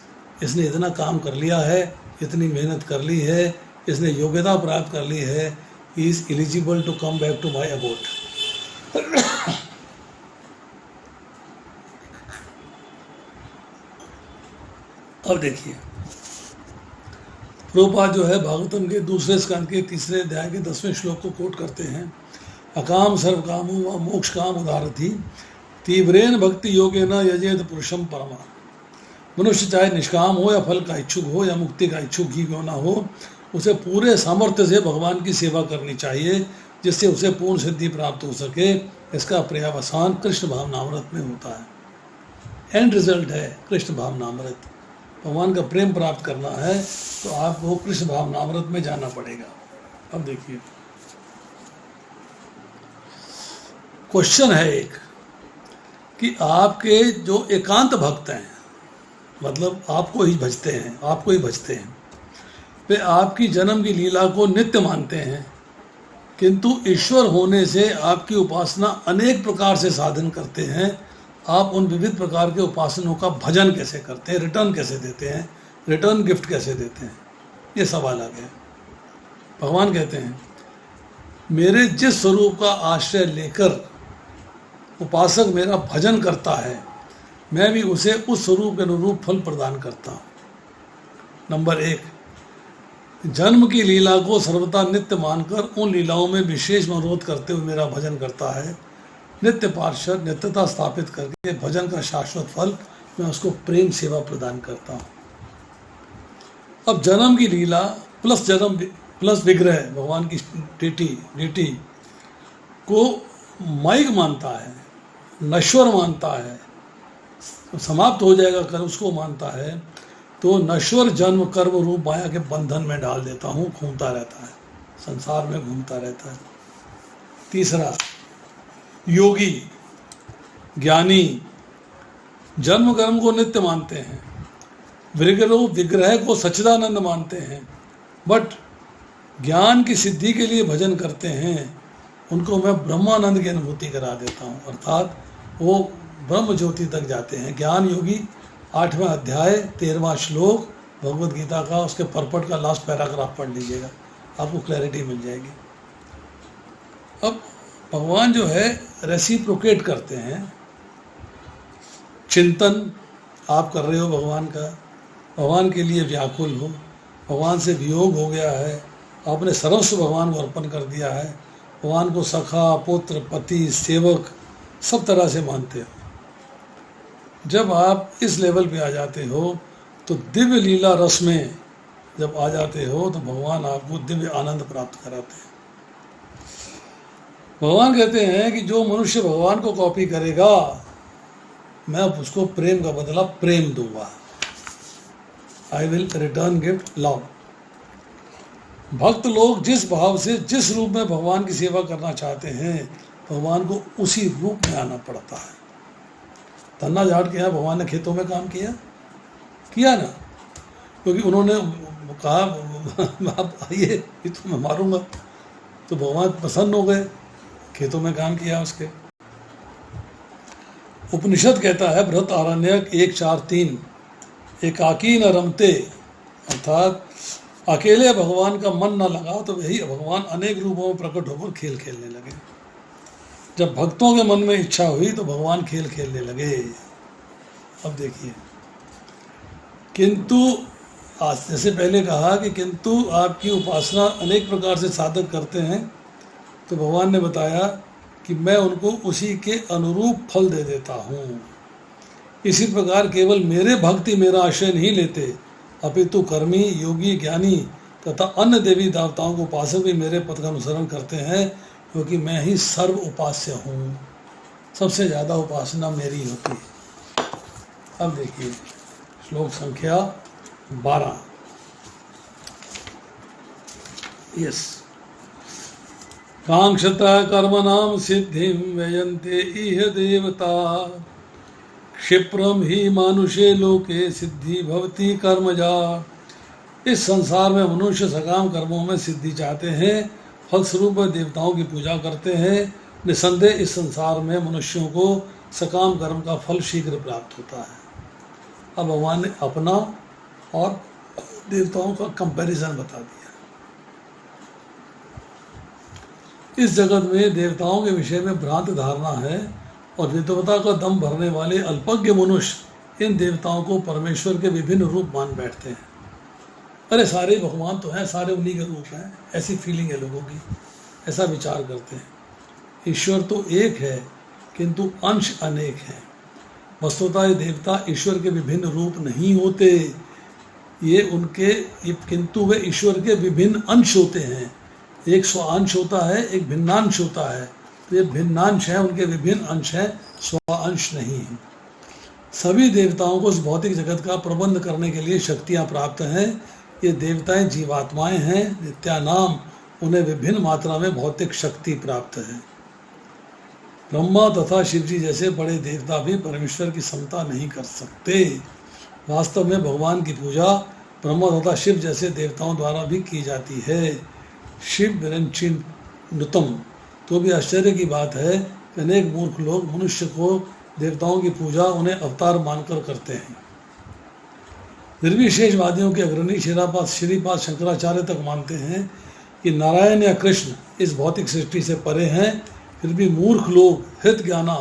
इसने इतना काम कर लिया है, इतनी मेहनत कर ली है, इसने योग्यता प्राप्त कर ली है, he is eligible to come back to my abode. अब देखिए प्रभुपाद जो है भागवतम के दूसरे स्कंद के तीसरे अध्याय के 10वें श्लोक को कोट करते हैं। अकाम सर्व कामो व मोक्ष काम उदारथी तीव्रेन भक्ति योगे न यजेत पुरुषम परमा। मनुष्य चाहे निष्काम हो या फल का इच्छुक हो या मुक्ति का इच्छुक ही क्यों ना हो, उसे पूरे सामर्थ्य से भगवान की सेवा करनी चाहिए, जिससे उसे पूर्ण सिद्धि प्राप्त हो सके। इसका पर्यावसान कृष्ण भावनामृत में होता है। एंड रिजल्ट है कृष्ण भावनामृत। भगवान का प्रेम प्राप्त करना है तो आपको कृष्ण भावनामृत में जाना पड़ेगा। अब देखिए क्वेश्चन है एक कि आपके जो एकांत भक्त हैं, मतलब आपको ही भजते हैं, आपको ही भजते हैं, वे आपकी जन्म की लीला को नित्य मानते हैं, किंतु ईश्वर होने से आपकी उपासना अनेक प्रकार से साधन करते हैं। आप उन विविध प्रकार के उपासनों का भजन कैसे करते हैं, रिटर्न कैसे देते हैं, रिटर्न गिफ्ट कैसे देते हैं, ये सवाल आ गया। भगवान कहते हैं मेरे जिस स्वरूप का आश्रय लेकर उपासक मेरा भजन करता है, मैं भी उसे उस स्वरूप के अनुरूप फल प्रदान करता हूँ। नंबर 1, जन्म की लीला को सर्वथा नित्य मानकर उन लीलाओं में विशेष मनोरथ करते हुए मेरा भजन करता है। नित्य पार्षद नित्यता स्थापित करके भजन का शाश्वत फल मैं उसको प्रेम सेवा प्रदान करता हूँ। अब जन्म की लीला प्लस जन्म प्लस विग्रह भगवान की डेटी को माइक मानता है, नश्वर मानता है, समाप्त हो जाएगा कर उसको मानता है, तो नश्वर जन्म कर्म रूप माया के बंधन में डाल देता हूँ, घूमता रहता है, संसार में घूमता रहता है। तीसरा, योगी ज्ञानी जन्म कर्म को नित्य मानते हैं, विग्रह को सच्चिदानंद मानते हैं, बट ज्ञान की सिद्धि के लिए भजन करते हैं, उनको मैं ब्रह्मानंद की अनुभूति करा देता हूँ, अर्थात वो ब्रह्म ज्योति तक जाते हैं। ज्ञान योगी 8वां अध्याय 13वां श्लोक भगवद गीता का, उसके परपट का लास्ट पैराग्राफ पढ़ लीजिएगा, आपको क्लैरिटी मिल जाएगी। अब भगवान जो है रेसिप्रोकेट करते हैं। चिंतन आप कर रहे हो भगवान का, भगवान के लिए व्याकुल हो, भगवान से वियोग हो गया है, आपने सर्वस्व भगवान को अर्पण कर दिया है, भगवान को सखा, पुत्र, पति, सेवक सब तरह से मानते हो। जब आप इस लेवल पे आ जाते हो तो दिव्य लीला रस में जब आ जाते हो तो भगवान आपको दिव्य आनंद प्राप्त कराते हैं। भगवान कहते हैं कि जो मनुष्य भगवान को कॉपी करेगा मैं उसको प्रेम का बदला प्रेम दूंगा, I will return gift love. भक्त लोग जिस भाव से जिस रूप में भगवान की सेवा करना चाहते हैं भगवान को उसी रूप में आना पड़ता है। तन्ना झाड़ के यहाँ भगवान ने खेतों में काम किया ना, क्योंकि उन्होंने कहा आप आइए तो मैं मारूंगा, तो भगवान प्रसन्न हो गए, खेतों में काम किया उसके। उपनिषद कहता है बृहत आरण्यक 1:4-3, एकाकी न रमते, अर्थात अकेले भगवान का मन न लगा तो वही भगवान अनेक रूपों में प्रकट होकर खेल खेलने लगे। जब भक्तों के मन में इच्छा हुई तो भगवान खेल खेलने लगे। अब देखिए, किंतु आज जैसे पहले कहा कि किंतु आपकी उपासना अनेक प्रकार से साधक करते हैं, तो भगवान ने बताया कि मैं उनको उसी के अनुरूप फल दे देता हूँ। इसी प्रकार केवल मेरे भक्ति मेरा आश्रय नहीं लेते, अपितु कर्मी, योगी, ज्ञानी तथा अन्य देवी देवताओं को उपासक भी मेरे पद का अनुसरण करते हैं, क्योंकि मैं ही सर्व उपास्य हूँ, सबसे ज़्यादा उपासना मेरी होती है। अब देखिए श्लोक संख्या 12। यस, कांक्षता कर्मणाम सिद्धिम व्ययन्ते इह देवता, क्षिप्रम ही मानुषे लोके सिद्धि भवति कर्मजा। इस संसार में मनुष्य सकाम कर्मों में सिद्धि चाहते हैं, फलस्वरूप देवताओं की पूजा करते हैं। निसंदेह इस संसार में मनुष्यों को सकाम कर्म का फल शीघ्र प्राप्त होता है। अब भगवान ने अपना और देवताओं का कंपैरिजन बता दिया। इस जगत में देवताओं के विषय में भ्रांत धारणा है और विद्वता का दम भरने वाले अल्पज्ञ मनुष्य इन देवताओं को परमेश्वर के विभिन्न रूप मान बैठते हैं। अरे सारे भगवान तो हैं, सारे उन्हीं के रूप हैं, ऐसी फीलिंग है लोगों की, ऐसा विचार करते हैं। ईश्वर तो एक है किंतु अंश अनेक हैं। वस्तुतः ये देवता ईश्वर के विभिन्न रूप नहीं होते, किंतु वे ईश्वर के विभिन्न अंश होते हैं। एक स्वांश होता है, एक भिन्नांश होता है, तो ये भिन्नांश है, उनके विभिन्न अंश हैं, स्वांश नहीं है। सभी देवताओं को इस भौतिक जगत का प्रबंध करने के लिए शक्तियाँ प्राप्त हैं। ये देवताएं जीवात्माएं हैं, नित्यानाम, उन्हें विभिन्न मात्रा में भौतिक शक्ति प्राप्त है। ब्रह्मा तथा शिव जी जैसे बड़े देवता भी परमेश्वर की समता नहीं कर सकते। वास्तव में भगवान की पूजा ब्रह्मा तथा शिव जैसे देवताओं द्वारा भी की जाती है। शिव विरंचिनुतम, तो भी आश्चर्य की बात है कि अनेक मूर्ख लोग मनुष्य को देवताओं की पूजा उन्हें अवतार मानकर करते हैं। निर्विशेषवादियों के अग्रणी श्रीपाद शंकराचार्य तक मानते हैं कि नारायण या कृष्ण इस भौतिक सृष्टि से परे हैं, फिर भी मूर्ख लोग हित ज्ञाना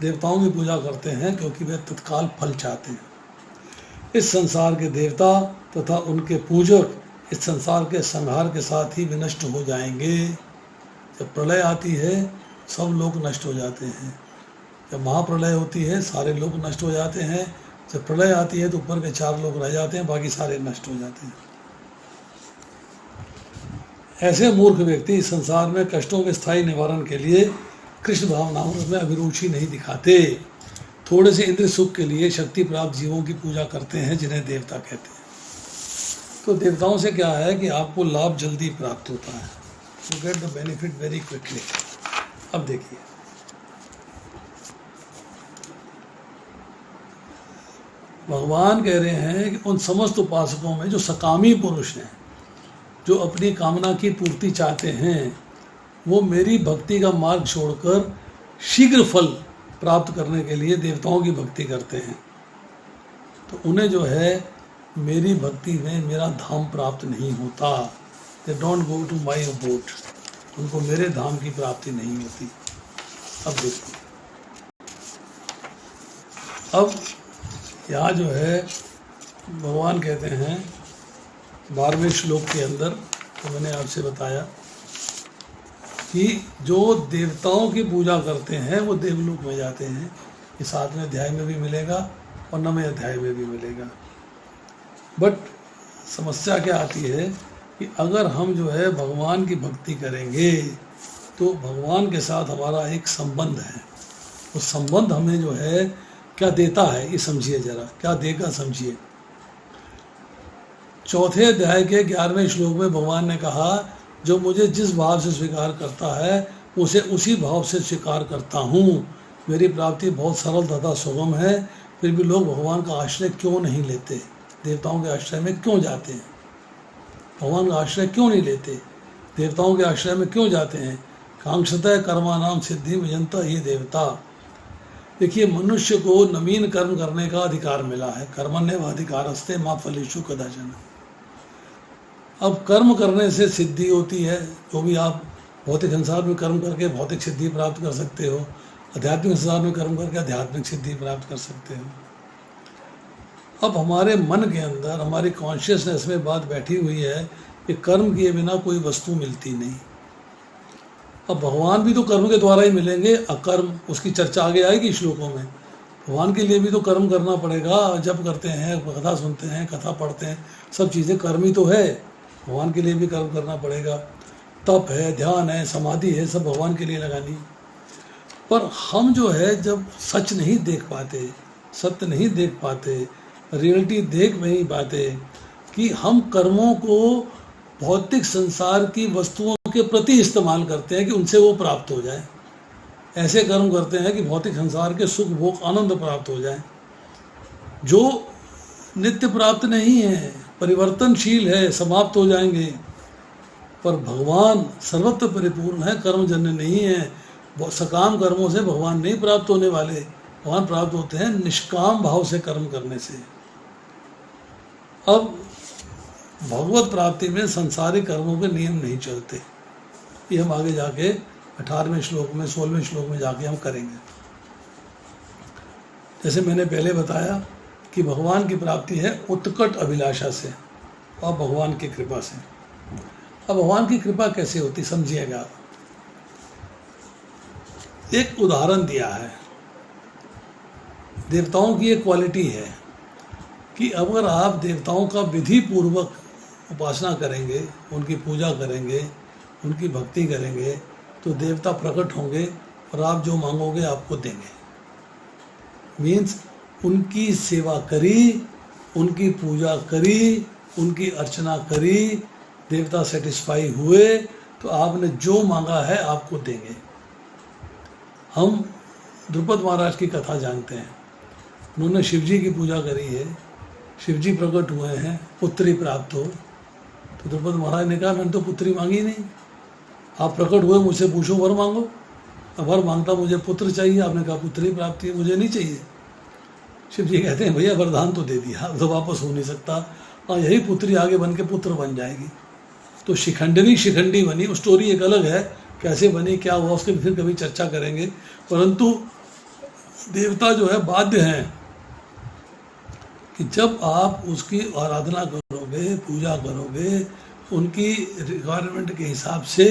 देवताओं की पूजा करते हैं क्योंकि वे तत्काल फल चाहते हैं। इस संसार के देवता तथा उनके पूजक इस संसार के संहार के साथ ही विनष्ट हो जाएंगे। जब प्रलय आती है सब लोग नष्ट हो जाते हैं। जब महाप्रलय होती है सारे लोग नष्ट हो जाते हैं। जब प्रलय आती है तो ऊपर के 4 लोग रह जाते हैं, बाकी सारे नष्ट हो जाते हैं। ऐसे मूर्ख व्यक्ति इस संसार में कष्टों के स्थायी निवारण के लिए कृष्ण भावनाओं में अभिरुचि नहीं दिखाते। थोड़े से इंद्र सुख के लिए शक्ति प्राप्त जीवों की पूजा करते हैं जिन्हें देवता कहते हैं। तो देवताओं से क्या है कि आपको लाभ जल्दी प्राप्त होता है, you get the benefit very quickly. अब देखिए, भगवान कह रहे हैं कि उन समस्त उपासकों में जो सकामी पुरुष हैं, जो अपनी कामना की पूर्ति चाहते हैं, वो मेरी भक्ति का मार्ग छोड़कर शीघ्र फल प्राप्त करने के लिए देवताओं की भक्ति करते हैं, तो उन्हें जो है मेरी भक्ति में मेरा धाम प्राप्त नहीं होता। They don't go to my abode, उनको मेरे धाम की प्राप्ति नहीं होती। अब देखिए, अब यहाँ जो है भगवान कहते हैं 12वें श्लोक के अंदर, तो मैंने आपसे बताया कि जो देवताओं की पूजा करते हैं वो देवलोक में जाते हैं। ये 7वें अध्याय में भी मिलेगा और 9वें अध्याय में भी मिलेगा। बट समस्या क्या आती है कि अगर हम जो है भगवान की भक्ति करेंगे तो भगवान के साथ हमारा एक संबंध है, उस संबंध हमें जो है क्या देता है ये समझिए जरा, क्या देगा समझिए। 4थे अध्याय के 11वें श्लोक में भगवान ने कहा, जो मुझे जिस भाव से स्वीकार करता है उसे उसी भाव से स्वीकार करता हूँ। मेरी प्राप्ति बहुत सरल तथा सुगम है, फिर भी लोग भगवान का आश्रय क्यों नहीं लेते, देवताओं के आश्रय में क्यों जाते हैं, भगवान का आश्रय क्यों नहीं लेते, देवताओं के आश्रय में क्यों जाते हैं। कांक्षतः कर्माणाम सिद्धि भजंता ये देवता। देखिए, मनुष्य को नवीन कर्म करने का अधिकार मिला है, कर्मण्येवाधिकारस्ते मा फलेषु कदाचन। अब कर्म करने से सिद्धि होती है, जो भी आप भौतिक संसार में कर्म करके भौतिक सिद्धि प्राप्त कर सकते हो, आध्यात्मिक संसार में कर्म करके आध्यात्मिक सिद्धि प्राप्त कर सकते हो। अब हमारे मन के अंदर, हमारी कॉन्शियसनेस में बात बैठी हुई है कि कर्म किए बिना कोई वस्तु मिलती नहीं। अब भगवान भी तो कर्म के द्वारा ही मिलेंगे, अकर्म, उसकी चर्चा आगे आएगी श्लोकों में। भगवान के लिए भी तो कर्म करना पड़ेगा, जप करते हैं, कथा सुनते हैं, कथा पढ़ते हैं, सब चीज़ें कर्म ही तो है। भगवान के लिए भी कर्म करना पड़ेगा, तप है, ध्यान है, समाधि है, सब भगवान के लिए लगानी। पर हम जो है जब सच नहीं देख पाते, सत्य नहीं देख पाते, रियलिटी देख नहीं पाते कि हम कर्मों को भौतिक संसार की वस्तुओं के प्रति इस्तेमाल करते हैं कि उनसे वो प्राप्त हो जाए, ऐसे कर्म करते हैं कि भौतिक संसार के सुख भोग आनंद प्राप्त हो जाए, जो नित्य प्राप्त नहीं है, परिवर्तनशील है, समाप्त हो जाएंगे। पर भगवान सर्वत्र परिपूर्ण है, कर्मजन्य नहीं है। सकाम कर्मों से भगवान नहीं प्राप्त होने वाले, भगवान प्राप्त होते हैं निष्काम भाव से कर्म करने से। अब भगवत प्राप्ति में संसारिक कर्मों के नियम नहीं चलते, ये हम आगे जाके 18वें श्लोक में 16वें श्लोक में जाके हम करेंगे। जैसे मैंने पहले बताया कि भगवान की प्राप्ति है उत्कट अभिलाषा से और भगवान की कृपा से। अब भगवान की कृपा कैसे होती समझिएगा। एक उदाहरण दिया है, देवताओं की एक क्वालिटी है कि अगर आप देवताओं का विधि पूर्वक उपासना करेंगे, उनकी पूजा करेंगे, उनकी भक्ति करेंगे, तो देवता प्रकट होंगे और आप जो मांगोगे आपको देंगे। मीन्स उनकी सेवा करी, उनकी पूजा करी, उनकी अर्चना करी, देवता सेटिस्फाई हुए तो आपने जो मांगा है आपको देंगे। हम द्रुपद महाराज की कथा जानते हैं, उन्होंने शिवजी की पूजा करी है, शिवजी प्रकट हुए हैं, पुत्री प्राप्त हो, तो द्रुपद महाराज ने कहा मैंने तो पुत्री मांगी नहीं, आप प्रकट हुए मुझसे पूछो वर मांगो। अब वर मांगता मुझे पुत्र चाहिए, आपने कहा पुत्री प्राप्ति मुझे नहीं चाहिए। शिवजी कहते हैं भैया वरदान तो दे दिया, अब तो वापस हो नहीं सकता, और यही पुत्री आगे बन के पुत्र बन जाएगी। तो शिखंडी बनी, वो स्टोरी एक अलग है, कैसे बनी क्या हुआ उसके फिर कभी चर्चा करेंगे। परंतु देवता जो है बाध्य हैं कि जब आप उसकी आराधना करोगे, पूजा करोगे, उनकी रिक्वायरमेंट के हिसाब से,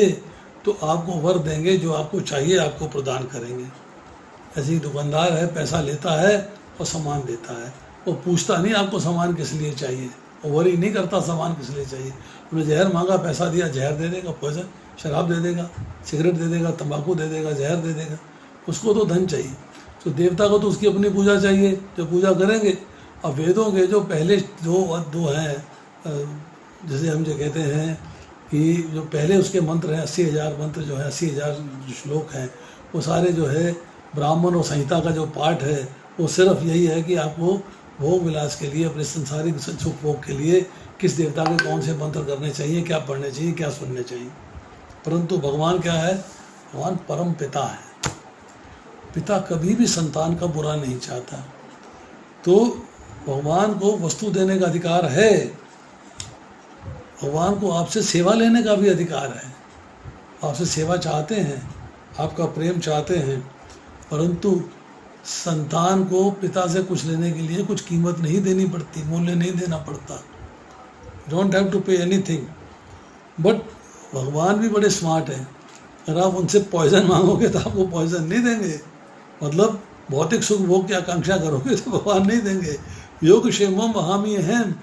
तो आपको वर देंगे, जो आपको चाहिए आपको प्रदान करेंगे। ऐसे ही दुकानदार है, पैसा लेता है और सामान देता है, वो पूछता नहीं आपको सामान किस लिए चाहिए, वो वरी नहीं करता सामान किस लिए चाहिए। उन्हें जहर मांगा, पैसा दिया, जहर दे देगा, पॉइजन, शराब दे देगा, सिगरेट दे देगा, तंबाकू दे देगा, जहर दे देगा, उसको तो धन चाहिए। तो देवता को तो उसकी अपनी पूजा चाहिए, जो पूजा करेंगे। अब वेदों के जो पहले दो हैं, जैसे हम जो कहते हैं कि जो पहले उसके मंत्र हैं 80,000 मंत्र जो है 80,000 जो श्लोक हैं वो सारे जो है ब्राह्मण और संहिता का जो पाठ है वो सिर्फ यही है कि आपको भोग विलास के लिए अपने संसारिक सुख भोग के लिए किस देवता के कौन से मंत्र करने चाहिए, क्या पढ़ने चाहिए, क्या सुनने चाहिए। परंतु भगवान क्या है, भगवान परम पिता है। पिता कभी भी संतान का बुरा नहीं चाहता। तो भगवान को वस्तु देने का अधिकार है, भगवान को आपसे सेवा लेने का भी अधिकार है। आपसे सेवा चाहते हैं, आपका प्रेम चाहते हैं, परंतु संतान को पिता से कुछ लेने के लिए कुछ कीमत नहीं देनी पड़ती, मूल्य नहीं देना पड़ता। Don't have to pay anything. But भगवान भी बड़े स्मार्ट हैं। अगर आप उनसे पॉइजन मांगोगे तो आपको पॉइजन नहीं देंगे, मतलब भौतिक सुख भोग की आकांक्षा करोगे तो भगवान नहीं देंगे। योग क्षेमम वहामी अहम,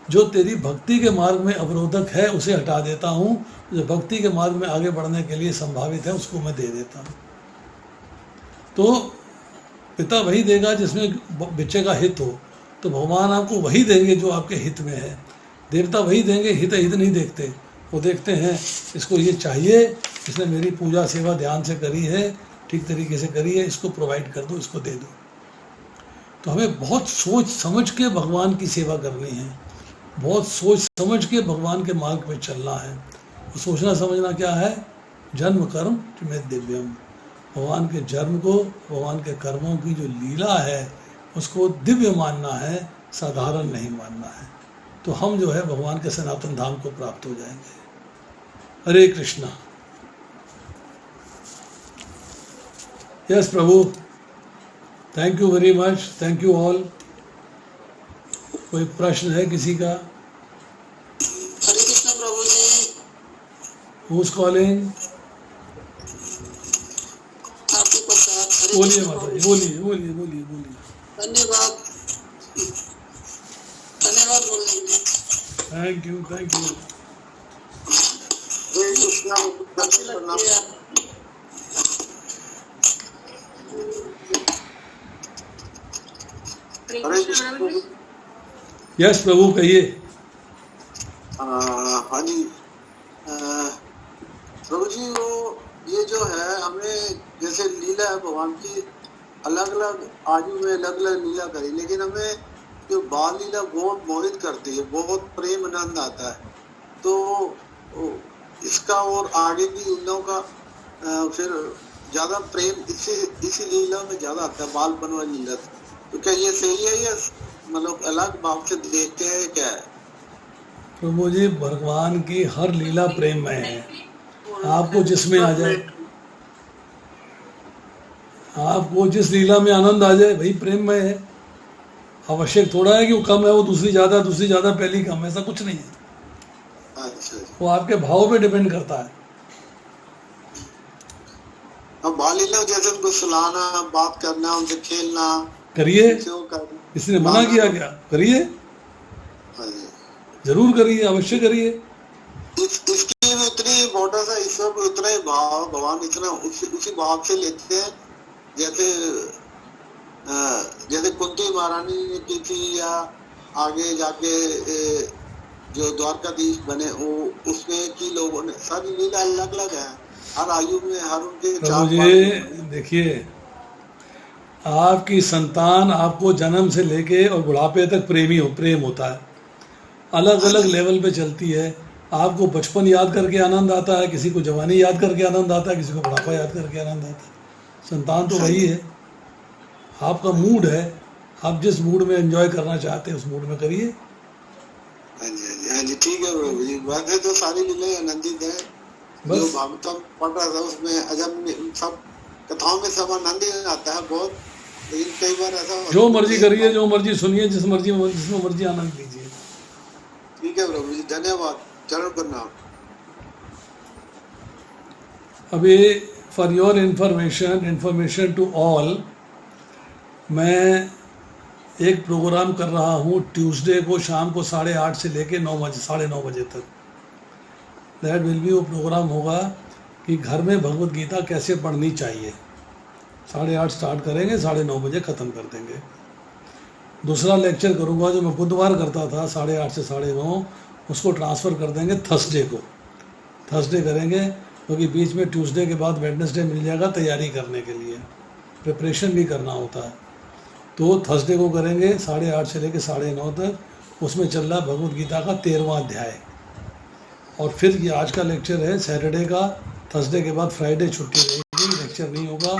जो तेरी भक्ति के मार्ग में अवरोधक है उसे हटा देता हूँ, जो भक्ति के मार्ग में आगे बढ़ने के लिए संभावित है उसको मैं दे देता हूँ। तो पिता वही देगा जिसमें बच्चे का हित हो, तो भगवान आपको वही देंगे जो आपके हित में है। देवता वही देंगे, हित नहीं देखते। वो देखते हैं इसको ये चाहिए, इसने मेरी पूजा सेवा ध्यान से करी है, ठीक तरीके से करी है, इसको प्रोवाइड कर दो, इसको दे दो। तो हमें बहुत सोच समझ के भगवान की सेवा करनी है, बहुत सोच समझ के भगवान के मार्ग पे चलना है। तो सोचना समझना क्या है, जन्म कर्म में दिव्यम, भगवान के जन्म को, भगवान के कर्मों की जो लीला है उसको दिव्य मानना है, साधारण नहीं मानना है। तो हम जो है भगवान के सनातन धाम को प्राप्त हो जाएंगे। हरे कृष्णा। यस प्रभु, thank you very much, thank you all. कोई प्रश्न है किसी का? हरे कृष्ण प्रभु जी। Who is calling? आपके पश्चात। बोलिए माता जी, बोलिए बोलिए बोलिए बोलिए। धन्यवाद, धन्यवाद बोलने के लिए। Thank you, thank you. Hare Krishna. अच्छी लगती है। हरे कृष्ण। यस प्रभु, कहिए। हाँ जी प्रभु जी, वो ये जो है हमें जैसे लीला है भगवान की, अलग अलग आयु में अलग अलग लीला करी, लेकिन हमें जो बाल लीला बहुत मोहित करती है, बहुत प्रेम आनंद आता है। तो इसका और आगे भी उन लोगों का फिर ज्यादा प्रेम इसी लीला में ज्यादा आता है, बाल बनवा लीला। तो क्या ये सही है या मतलब अलग भाव से देखते हैं, क्या है? प्रभु जी, भगवान की हर लीला प्रेम में है। आपको जिसमें आ जाए, आपको जिस लीला में आनंद आ जाए वही प्रेम में है। आवश्यक थोड़ा है कि वो कम है, वो दूसरी ज्यादा, दूसरी ज्यादा, पहली कम, ऐसा कुछ नहीं है। अच्छा, वो आपके भाव पे डिपेंड करता है। अब बाल लीला जैसे उनको सुलाना, बात करना, उनसे खेलना, करिए, करना। इसने मना किया क्या? करिए, हाँ जी। जरूर करिए, अवश्य करिए। इसकी भी उतनी इम्पोर्टेंस है, ईश्वर को उतना ही भाव, भगवान इतना उसी भाव से लेते हैं जैसे कुंती महारानी ने की थी, या आगे जाके जो द्वारकाधीश बने वो उसमें की लोगों ने, सारी लीला अलग अलग है, हर आयु में हर उनके प्रभु जी देखिए, आपकी संतान आपको जन्म से लेके और बुढ़ापे तक प्रेम होता है, अलग अलग लेवल पे चलती है। आपको बचपन याद करके आनंद आता है, किसी को जवानी याद करके आनंद आता है, किसी को बुढ़ापा याद करके आनंद आता है। संतान तो वही है, आपका मूड है, आप जिस मूड में एंजॉय करना चाहते हैं उस मूड में करिए। हाँ जी, ठीक है प्रभु जी। वैसे तो सारी लीलाएं आनंदित है, जो भागवतम पढ़ रहा था उसमें अजब सब कथाओं में सब आनंद आता है बहुत, लेकिन कई बार ऐसा जो मर्जी करिए, जो मर्जी सुनिए, जिसमें मर्जी आनंद लीजिए। ठीक है प्रभु जी, धन्यवाद। चरण प्रणाम। अभी for your information to all, मैं एक प्रोग्राम कर रहा हूँ ट्यूसडे को शाम को 8:30 से लेके 9 बजे, 9:30 बजे तक। दैट विल बी, वो प्रोग्राम होगा कि घर में भगवत गीता कैसे पढ़नी चाहिए। 8:30 स्टार्ट करेंगे, 9:30 बजे ख़त्म कर देंगे। दूसरा लेक्चर करूँगा जो मैं बुधवार करता था 8:30 से 9:30, उसको ट्रांसफ़र कर देंगे थर्सडे को। थर्सडे करेंगे, क्योंकि बीच में ट्यूसडे के बाद वेडनेसडे मिल जाएगा तैयारी करने के लिए, प्रिपरेशन भी करना होता है। तो थर्सडे को करेंगे 8:30 से लेकर 9:30 तक। उसमें चल रहा है भगवद गीता का 13वां अध्याय। और फिर ये आज का लेक्चर है सैटरडे का। थर्सडे के बाद फ्राइडे छुट्टी रहेगी, लेक्चर नहीं होगा।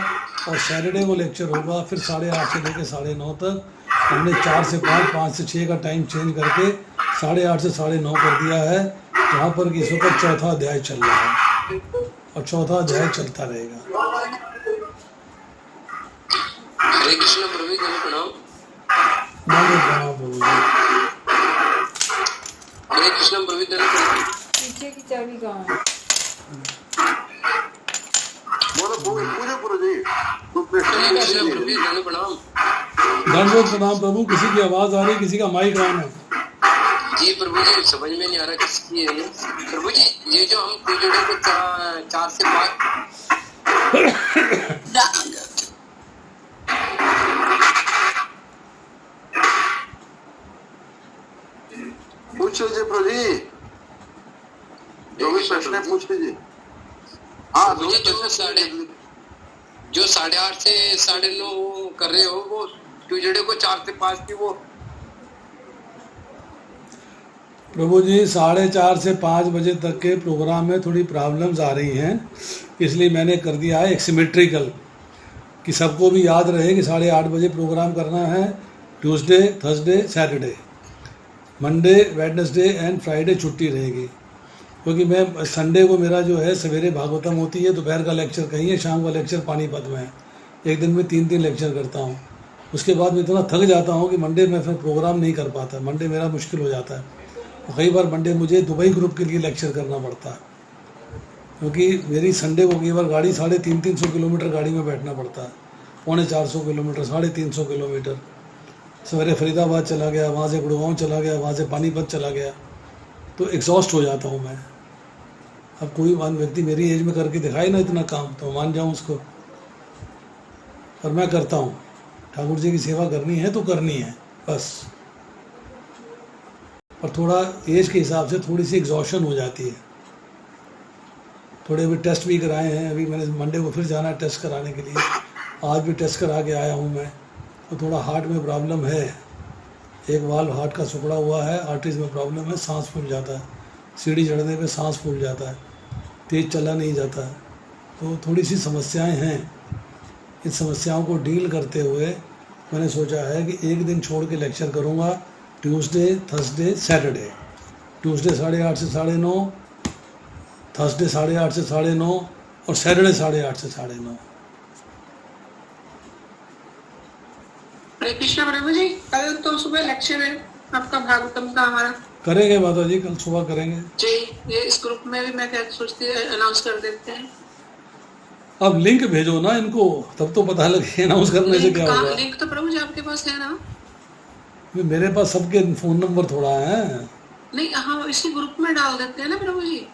और सैटरडे को लेक्चर होगा फिर 8:30 से लेकर 9:30 तक। हमने 4 से 5, 5 से 6 का टाइम चेंज करके 8:30 से 9:30 कर दिया है, जहाँ पर कि इस वक्त चौथा अध्याय चल रहा है और चौथा अध्याय चलता रहेगा। हरे कृष्ण प्रभु जी, प्रणाम। प्रणाम प्रभु जी। हरे कृष्ण प्रभु जी, प्रणाम। पीछे की चाबी कहाँ है? बोलो पूरे पूरे जी। हरे कृष्ण प्रभु जी, प्रणाम। दंडवत प्रणाम प्रभु। किसी की आवाज आ रही, किसी का माइक ऑन है। जी प्रभु जी, समझ में नहीं आ रहा किसकी है ये। प्रभु जी, ये जो हम पीरियड को 4 से 5 पूछ लीजिए प्रभु जी, जो भी प्रश्न है पूछ लीजिए। हाँ, प्रभु जी, जो 8:30 से 9:30 कर रहे हो, वो ट्यूजडे को 4 से 5 की वो। प्रभु जी 4:30 से 5 बजे तक के प्रोग्राम में थोड़ी प्रॉब्लम्स आ रही हैं, इसलिए मैंने कर दिया है एक सिमेट्रिकल, कि सबको भी याद रहे कि 8:30 बजे प्रोग्राम करना है। Tuesday, Thursday, Saturday, Monday, Wednesday and Friday छुट्टी रहेगी, क्योंकि मैं संडे को मेरा जो है सवेरे भागवतम होती है, दोपहर का लेक्चर कहीं है, शाम का लेक्चर पानीपत में है। एक दिन में 3 लेक्चर करता हूँ। उसके बाद मैं इतना थक जाता हूँ कि मंडे में फिर प्रोग्राम नहीं कर पाता। मंडे मेरा मुश्किल हो जाता है। और कई बार मंडे मुझे दुबई ग्रुप के लिए लेक्चर करना पड़ता है, क्योंकि मेरी संडे को कई बार गाड़ी 350 किलोमीटर गाड़ी में बैठना पड़ता है, 450 किलोमीटर, 350 किलोमीटर। सवेरे फरीदाबाद चला गया, वहाँ से गुड़गांव चला गया, वहाँ से पानीपत चला गया, तो एग्जॉस्ट हो जाता हूँ मैं। अब कोई व्यक्ति मेरी एज में करके दिखाए ना इतना काम, तो मान जाऊँ उसको। और मैं करता हूँ, ठाकुर जी की सेवा करनी है तो करनी है बस। और थोड़ा एज के हिसाब से थोड़ी सी एग्जॉशन हो जाती है। थोड़े अभी टेस्ट भी कराए हैं, अभी मैंने मंडे को फिर जाना है टेस्ट कराने के लिए। आज भी टेस्ट करा के आया हूँ मैं। तो थोड़ा हार्ट में प्रॉब्लम है, एक वाल्व हार्ट का सिकुड़ा हुआ है, आर्टरीज में प्रॉब्लम है, सांस फूल जाता है, सीढ़ी चढ़ने पे सांस फूल जाता है, तेज़ चला नहीं जाता है। तो थोड़ी सी समस्याएं हैं। इन समस्याओं को डील करते हुए मैंने सोचा है कि एक दिन छोड़ के लेक्चर करूँगा, ट्यूसडे, थर्सडे, सैटरडे। ट्यूसडे 8:30 से 9:30, थर्सडे 8:30 से 9:30 और सैटरडे 8:30 से 9:30। हरे कृष्णा प्रभु जी, कल तो सुबह लेक्चर है आपका भागवतम का हमारा। करेंगे माता जी, कल सुबह करेंगे जी। ये इस ग्रुप में भी मैं क्या सोचती है अनाउंस कर देते हैं। अब लिंक भेजो ना इनको, तब तो पता लगे अनाउंस करने से क्या होगा। लिंक तो प्रभु जी आपके पास है ना? मेरे पास सबके फ़ोन नंबर थोड़ा है। नहीं, हाँ, इसी ग्रुप में डाल देते हैं ना प्रभु जी।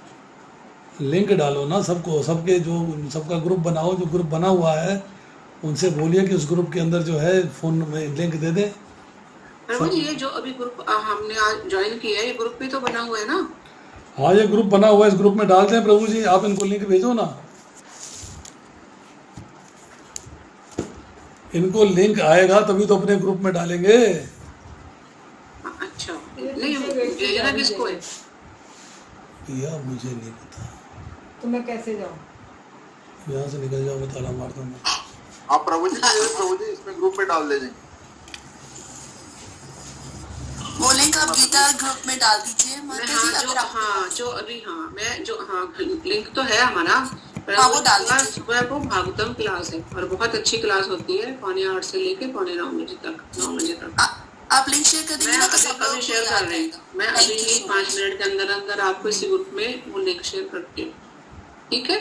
लिंक डालो ना सबको, सबके जो सबका ग्रुप बनाओ, जो ग्रुप बना हुआ है उनसे बोलिए कि उस ग्रुप के अंदर जो है फ़ोन में लिंक दे दे। प्रभु जी, ये जो अभी ग्रुप हमने आज ज्वाइन किया है, ये ग्रुप भी तो बना हुआ है ना? हाँ, ये ग्रुप बना हुआ है, इस ग्रुप में डालते हैं प्रभु जी। आप इनको लिंक भेजो ना, इनको लिंक आएगा तभी तो अपने ग्रुप में डालेंगे। अच्छा, नहीं भेजना किसको है? या मुझे नहीं पता। तो मैं कैसे जाऊँ? यहाँ से निकल जाओ, मैं ताला मार दूंगा। आप प्रभु जी इसमें ग्रुप में डाल दीजिए। वो लिंक आप गीता ग्रुप में डाल दीजिए माता जी। लिंक तो है हमारा, वो डाल दीजिए। सुबह को भागवतम क्लास है और बहुत अच्छी क्लास होती है, 8:45 से लेके 9:45 बजे तक, 9 बजे तक। आप लिंक शेयर कर दीजिए ना, तो सब लोग शेयर कर रहे हैं। मैं अभी 5 मिनट के अंदर अंदर आपको इसी ग्रुप में वो लिंक शेयर करती हूँ, ठीक है?